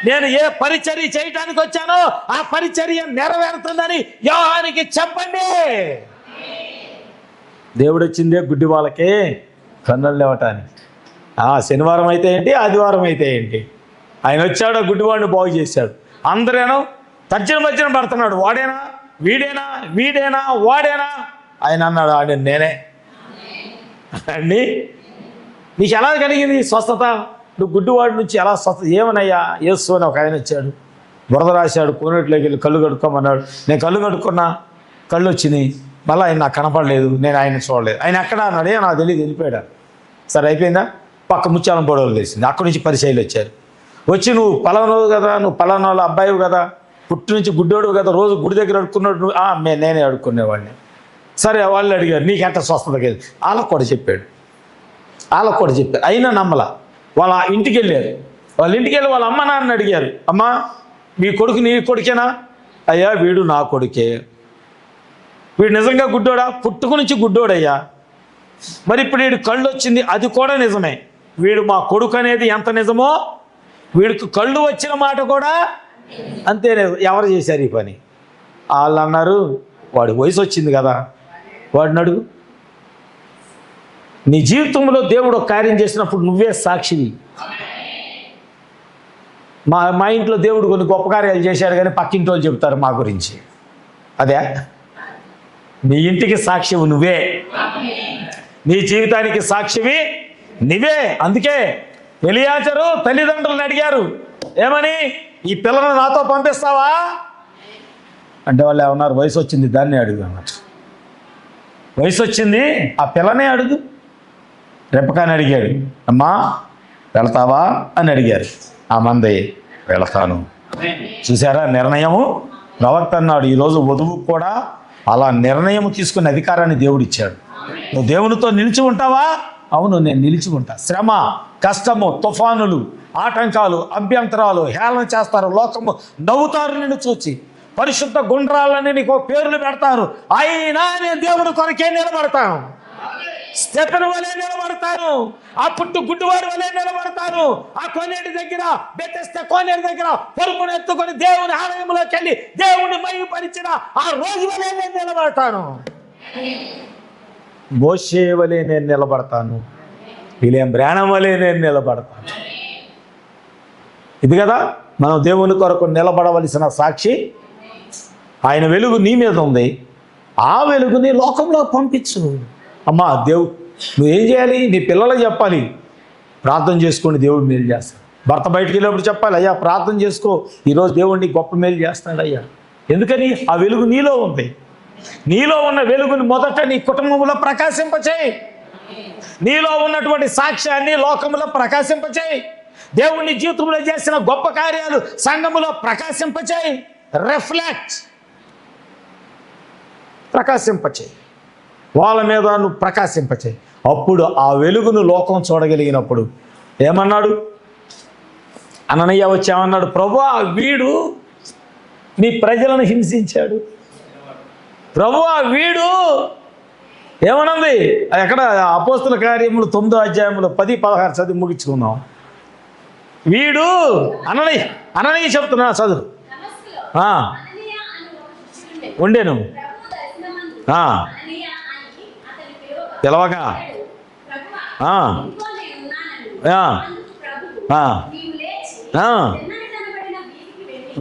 నేను ఏ పరిచర్య చేయటానికి వచ్చానో ఆ పరిచర్య నెరవేరుతుందని యోహానికి చెప్పండి. దేవుడు వచ్చిందే గుడ్డి వాళ్ళకే కన్నులు లేవటానికి. శనివారం అయితే ఏంటి, ఆదివారం అయితే ఏంటి, ఆయన వచ్చాడు, గుడ్డివాడిని బాగు చేశాడు. అందరేనో తర్జన భర్జన పడుతున్నాడు, వాడేనా వీడేనా, వీడేనా వాడేనా? ఆయన అన్నాడు, ఆడ నేనే అండి. నీకు ఎలా కలిగింది స్వస్థత? నువ్వు గుడ్డివాడి నుంచి ఎలా స్వస్థ? ఏమనయ్యా, యేసు అని ఒక ఆయన వచ్చాడు, బురద రాశాడు, కోనేట్లోకి వెళ్ళి కళ్ళు కడుక్కోమన్నాడు. నేను కళ్ళు కడుక్కున్నా, కళ్ళు వచ్చినాయి, మళ్ళీ ఆయన నాకు కనపడలేదు, నేను ఆయన చూడలేదు. ఆయన ఎక్కడ అన్నాడే నాకు తెలియదు, వెళ్ళిపోయాడు. సరే అయిపోయిందా? పక్క ముత్యాలం పొడవలు లేచింది, అక్కడి నుంచి పరిచయాలు వచ్చారు. వచ్చి నువ్వు పలానోవు కదా, నువ్వు పలానా వాళ్ళ అబ్బాయివు కదా, పుట్టి నుంచి గుడ్డోడు కదా, రోజు గుడి దగ్గర అడుక్కున్నాడు నువ్వు? నేనే అడుక్కునేవాడిని. సరే వాళ్ళు అడిగారు, నీకెంత స్వస్థత కలిగి? వాళ్ళకు కూడా చెప్పాడు. అయినా నమ్మలా. వాళ్ళ ఇంటికి వెళ్ళారు. వాళ్ళ ఇంటికి వెళ్ళి వాళ్ళ అమ్మ నాన్న అడిగారు, అమ్మా మీ కొడుకు నీ కొడుకేనా? అయ్యా వీడు నా కొడుకే. వీడు నిజంగా గుడ్డోడా? పుట్టుకు నుంచి గుడ్డోడయ్యా. మరి ఇప్పుడు వీడు కళ్ళు వచ్చింది, అది కూడా నిజమే. వీడు మా కొడుకు అనేది ఎంత నిజమో వీడికి కళ్ళు వచ్చిన మాట కూడా అంతే. ఎవరు చేశారు ఈ పని? వాళ్ళు అన్నారు, వాడి వయసు వచ్చింది కదా, వాడిని అడుగు. నీ జీవితంలో దేవుడు ఒక కార్యం చేసినప్పుడు నువ్వే సాక్షివి. మా ఇంట్లో దేవుడు కొన్ని గొప్ప కార్యాలు చేశాడు కానీ పక్కింటి వాళ్ళు చెబుతారు మా గురించి. అదే నీ ఇంటికి సాక్షివి నువ్వే, నీ జీవితానికి సాక్షివి నువ్వే. అందుకే ఎలియాజరు తల్లిదండ్రులను అడిగారు, ఏమని, ఈ పిల్లను నాతో పంపిస్తావా అంటే వాళ్ళు ఏమన్నారు, వయసు వచ్చింది దాన్ని అడుగు అన్నారు. వయసు వచ్చింది ఆ పిల్లనే అడుగు. రెప్పకాని అడిగాడు, అమ్మా వెళతావా అని అడిగారు. ఆ మంది వెళతాను. చూసారా నిర్ణయము? ప్రవక్త అన్నాడు, ఈరోజు వధువుకు కూడా అలా నిర్ణయం తీసుకునే అధికారాన్ని దేవుడు ఇచ్చాడు. నువ్వు దేవునితో నిలిచి ఉంటావా? అవును, నేను నిలిచి ఉంటా. శ్రమ, కష్టము, తుఫానులు, ఆటంకాలు, అభ్యంతరాలు హేళన చేస్తారు, లోకము నవ్వుతారు నిన్ను చూచి, పరిశుద్ధ గుండ్రాలని నీకు పేర్లు పెడతారు. అయినా నేను దేవుని కొరకే నిలబడతాను. స్టెఫెను వలె నిలబడతాను, ఆ పుట్టు గుడ్డివాడి వలె నిలబడతాను. ఆ కోనేటి దగ్గర, బెతెస్దా కోనేటి దగ్గర పరుపును ఎత్తుకొని దేవుని ఆలయంలోకి వెళ్ళి దేవుని మహిమపరిచిన ఆ రోజు వలె నేను నిలబడతాను. మోషే వలె నేను నిలబడతాను, విలియం బ్రానమ్ వలె నేను నిలబడతాను. ఇది కదా మనం దేవుని కొరకు నిలబడవలసిన సాక్షి. ఆయన వెలుగు నీ మీద ఉంది, ఆ వెలుగుని లోకంలో పంపించు. అమ్మా నువ్వేం చేయాలి? నీ పిల్లలకు చెప్పాలి, ప్రార్థన చేసుకోండి, దేవుడు మేలు చేస్తాడు. భర్త బయటికి వెళ్ళినప్పుడు చెప్పాలి, అయ్యా ప్రార్థన చేసుకో, ఈరోజు దేవుడిని గొప్ప మేలు చేస్తాడు అయ్యా. ఎందుకని? ఆ వెలుగు నీలో ఉంది. నీలో ఉన్న వెలుగుని మొదట నీ కుటుంబంలో ప్రకాశింపచేయి. నీలో ఉన్నటువంటి సాక్ష్యాన్ని లోకంలో ప్రకాశింపచేయి. దేవుని జీవితంలో చేసిన గొప్ప కార్యాలు సంఘములో ప్రకాశింపచేయి. ప్రకాశింపచేయి. వాళ్ళ మీద నువ్వు ప్రకాశింపచేయి. అప్పుడు ఆ వెలుగును లోకం చూడగలిగినప్పుడు ఏమన్నాడు? అననీయ వచ్చి ఏమన్నాడు? ప్రభువా, వీడు నీ ప్రజలను హింసించాడు. ప్రభువా, వీడు ఏమన్నది? ఎక్కడ? అపోస్తుల కార్యములు 9వ అధ్యాయంలో 10-16 చదివి ముగించుకున్నాం. వీడు అననీయ చెప్తున్నా, చదువు. ఉండేను పిలవగా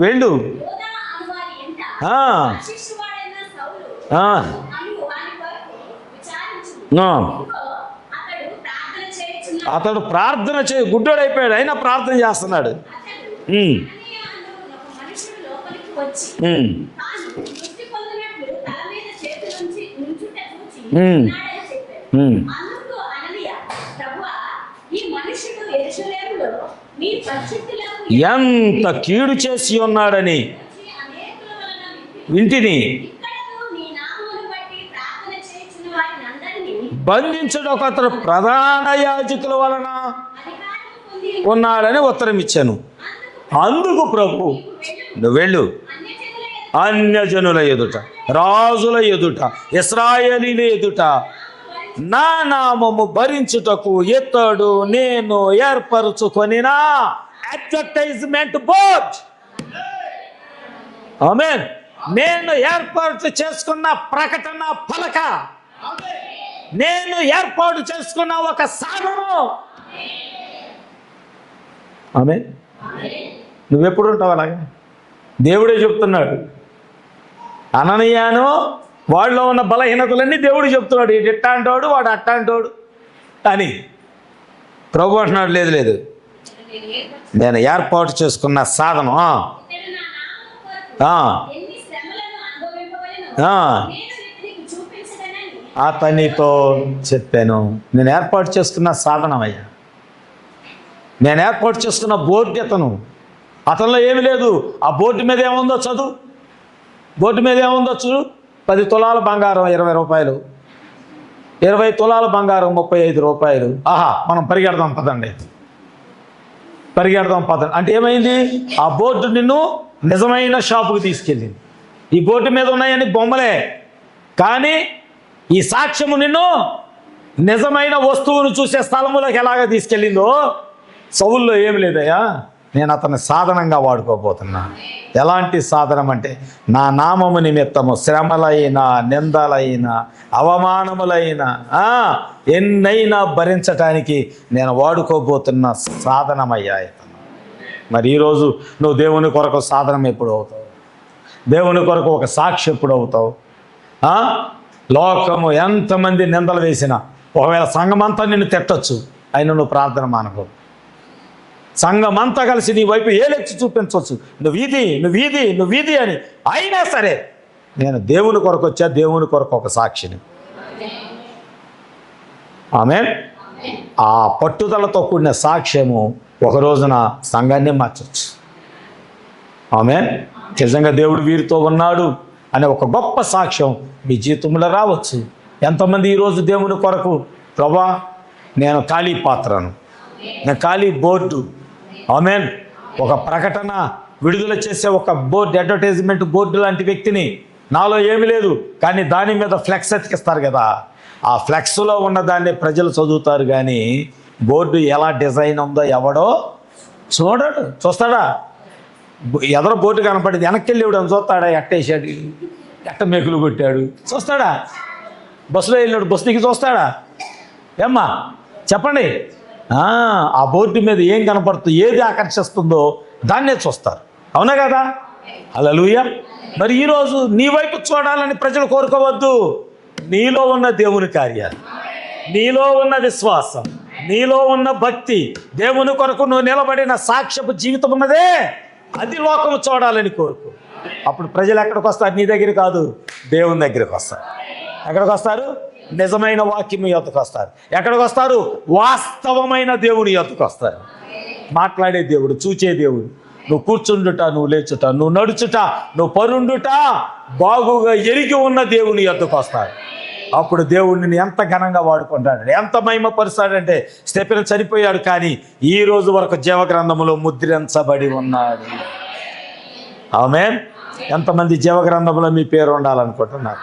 వెళ్ళు. అతడు ప్రార్థన గుడ్డోడైపోయాడు, అయినా ప్రార్థన చేస్తున్నాడు. ఎంత కీడు చేసి ఉన్నాడని వింటిని బంధించడం అతడు ప్రధాన యాజకుల వలన ఉన్నాడని ఉత్తరం ఇచ్చాను. అందుకు ప్రభు, నువ్వు వెళ్ళు, అన్యజనుల ఎదుట, రాజుల ఎదుట, ఇశ్రాయేలీల ఎదుట నా నామము భరించుటకు ఇతడు నేను ఏర్పరచుకొనిన అడ్వర్టైజ్మెంట్ బోర్డ్. ఆమేన్. నేను ఏర్పాటు చేసుకున్న ప్రకటన పలక, నేను ఏర్పాటు చేసుకున్న ఒక సాధనం. ఆమేన్. నువ్వెప్పుడు ఉంటావు అలాగే? దేవుడే చెప్తున్నాడు. అననీయాను వాళ్ళలో ఉన్న బలహీనతలన్నీ దేవుడు చెప్తున్నాడు. ఇటు ఇట్టా అంటాడు, వాడు అట్టా అంటాడు అని. ప్రభు అంటున్నాడు, లేదు, నేను ఏర్పాటు చేసుకున్న సాధనం. అతనితో చెప్పాను, నేను ఏర్పాటు చేసుకున్న సాధనం అయ్యా, నేను ఏర్పాటు చేసుకున్న బోర్డు అతను. అతనిలో ఏమి లేదు. ఆ బోర్డు మీద ఏముందో చదువు. బోర్డు మీద ఏముందో చూడు. 10 తులాల బంగారం 20 రూపాయలు, 20 తులాల బంగారం 35 రూపాయలు. ఆహా, మనం పరిగెడదాం పదండి. అంటే ఏమైంది? ఆ బోర్డు నిన్ను నిజమైన షాపుకి తీసుకెళ్ళింది. ఈ బోర్డు మీద ఉన్నాయని బొమ్మలే, కానీ ఈ సాక్ష్యము నిన్ను నిజమైన వస్తువును చూసే స్థలములోకి ఎలాగ తీసుకెళ్ళిందో, సౌల్లో ఏమి లేదయ్యా, నేను అతన్ని సాధనంగా వాడుకోబోతున్నా. ఎలాంటి సాధనం అంటే, నా నామము నిమిత్తము శ్రమలైన, నిందలైన, అవమానములైన ఎన్నైనా భరించటానికి నేను వాడుకోబోతున్న సాధనమయ్యా ఇతను. మరి ఈరోజు నువ్వు దేవుని కొరకు సాధనం ఎప్పుడు అవుతావు? దేవుని కొరకు ఒక సాక్షి ఎప్పుడు అవుతావు? లోకము ఎంతమంది నిందలు వేసినా, ఒకవేళ సంఘమంతా నిన్ను తిట్టచ్చు, అయినా నువ్వు ప్రార్థన మానకు. సంఘమంతా కలిసి నీ వైపు ఏలెత్తి చూపించవచ్చు, నువ్వు వీధి అని. అయినా సరే నేను దేవుని కొరకు వచ్చా, దేవుని కొరకు ఒక సాక్షిని. ఆమేన్. ఆ పట్టుదలతో కూడిన సాక్ష్యము ఒక రోజున సంఘాన్ని మార్చవచ్చు. ఆమేన్. నిజంగా దేవుడు వీరితో ఉన్నాడు అనే ఒక గొప్ప సాక్ష్యం మీ జీవితంలో రావచ్చు. ఎంతమంది ఈరోజు దేవుని కొరకు, ప్రభా నేను ఖాళీ పాత్రను, నేను ఖాళీ బోర్డు. ఆమేన్. ఒక ప్రకటన విడుదల చేసే ఒక బోర్డు, అడ్వర్టైజ్మెంట్ బోర్డు లాంటి వ్యక్తిని. నాలో ఏమి లేదు, కానీ దాని మీద ఫ్లెక్స్ ఎతికిస్తారు కదా, ఆ ఫ్లెక్స్లో ఉన్న దాన్ని ప్రజలు చదువుతారు, కానీ బోర్డు ఎలా డిజైన్ ఉందో ఎవడో చూడడు. చూస్తాడా? ఎదరో బోర్డు కనపడింది, వెనక్కి వెళ్ళి ఇవ్వడం చూస్తాడా? ఎట్టేసాడు, ఎట్ట మేకులు కొట్టాడు చూస్తాడా? బస్సులో వెళ్ళినాడు, బస్సు దిగి చూస్తాడా? ఏమ్మా చెప్పండి. ఆ బోర్డు మీద ఏం కనపడుతుందో, ఏది ఆకర్షిస్తుందో దాన్నే చూస్తారు. అవునా కదా? హల్లెలూయా. మరి ఈరోజు నీ వైపు చూడాలని ప్రజలు కోరుకోవద్దు. నీలో ఉన్న దేవుని కార్యాలు, నీలో ఉన్న విశ్వాసం, నీలో ఉన్న భక్తి, దేవుని కొరకు నువ్వు నిలబడిన సాక్ష్యపు జీవితం ఉన్నదే, అది లోకము చూడాలని కోరుకో. అప్పుడు ప్రజలు ఎక్కడికి వస్తారు? నీ దగ్గర కాదు, దేవుని దగ్గరికి వస్తారు. ఎక్కడికి వస్తారు? నిజమైన వాక్యం యొద్దకు వస్తారు. ఎక్కడికి వస్తారు? వాస్తవమైన దేవుని యొద్దకు వస్తారు. మాట్లాడే దేవుడు, చూచే దేవుడు. నువ్వు కూర్చుండుట, నువ్వు లేచుట, నువ్వు నడుచుట, నువ్వు పరుండుట బాగుగా ఎరిగి ఉన్న దేవుని యొద్దకు వస్తాడు. అప్పుడు దేవుడిని ఎంత ఘనంగా వాడుకుంటాడు, ఎంత మహిమపరుస్తాడంటే, స్టెఫెను చనిపోయాడు కానీ ఈ రోజు వరకు జీవగ్రంథములో ముద్రించబడి ఉన్నాడు. ఆమేన్. ఎంతమంది జీవగ్రంథంలో మీ పేరు ఉండాలనుకుంటున్నారు?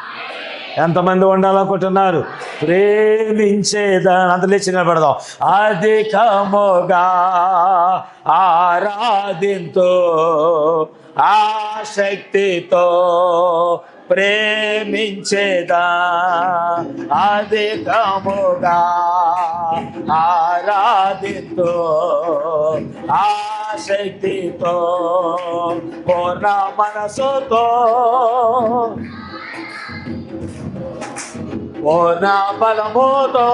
ఎంతమంది ఉండాలనుకుంటున్నారు? ప్రేమించేదా అంత లేచి నిలబడదాం. అధికముగా ఆరాధింతో ఆసక్తితో ప్రేమించేదా, అధికముగా ఆరాధింతో ఆసక్తితో పూర్ణ మనసుతో పూర్ణ బలముతో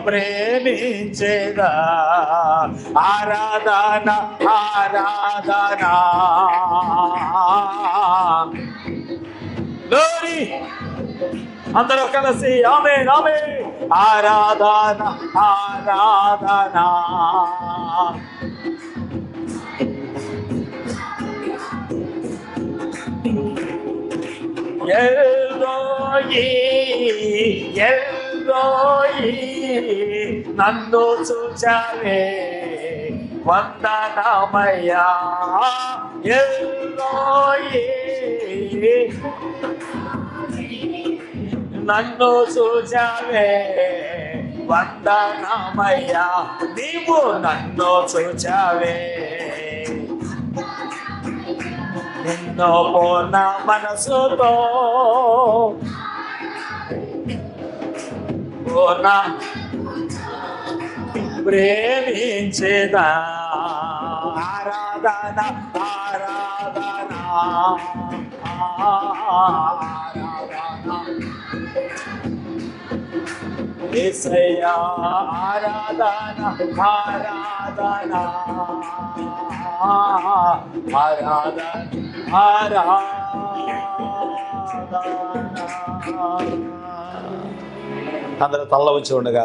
ప్రేమించేదా. ఆరాధన ఆరాధన గ్లోరీ. అందరూ కలిసి ఆమేన్ ఆమేన్. ఆరాధన ఆరాధన ఎల్రోయి ఎల్రోయి నన్ను చూచావే వందనమయ్యా. ఎల్రోయి నన్ను చూచావే వందనమయ్యా. నీవు నన్ను చూచావే, నిన్ను పూర్ణ మనసుతో పూర్ణ ప్రేమించేదా. ఆరాధన ఆరాధన ఆరాధన యేసయ్యా. ఆరాధన ఆరాధన ఆరాధన ఆరాధన. అందరూ తల్ల ఉంచి ఉండగా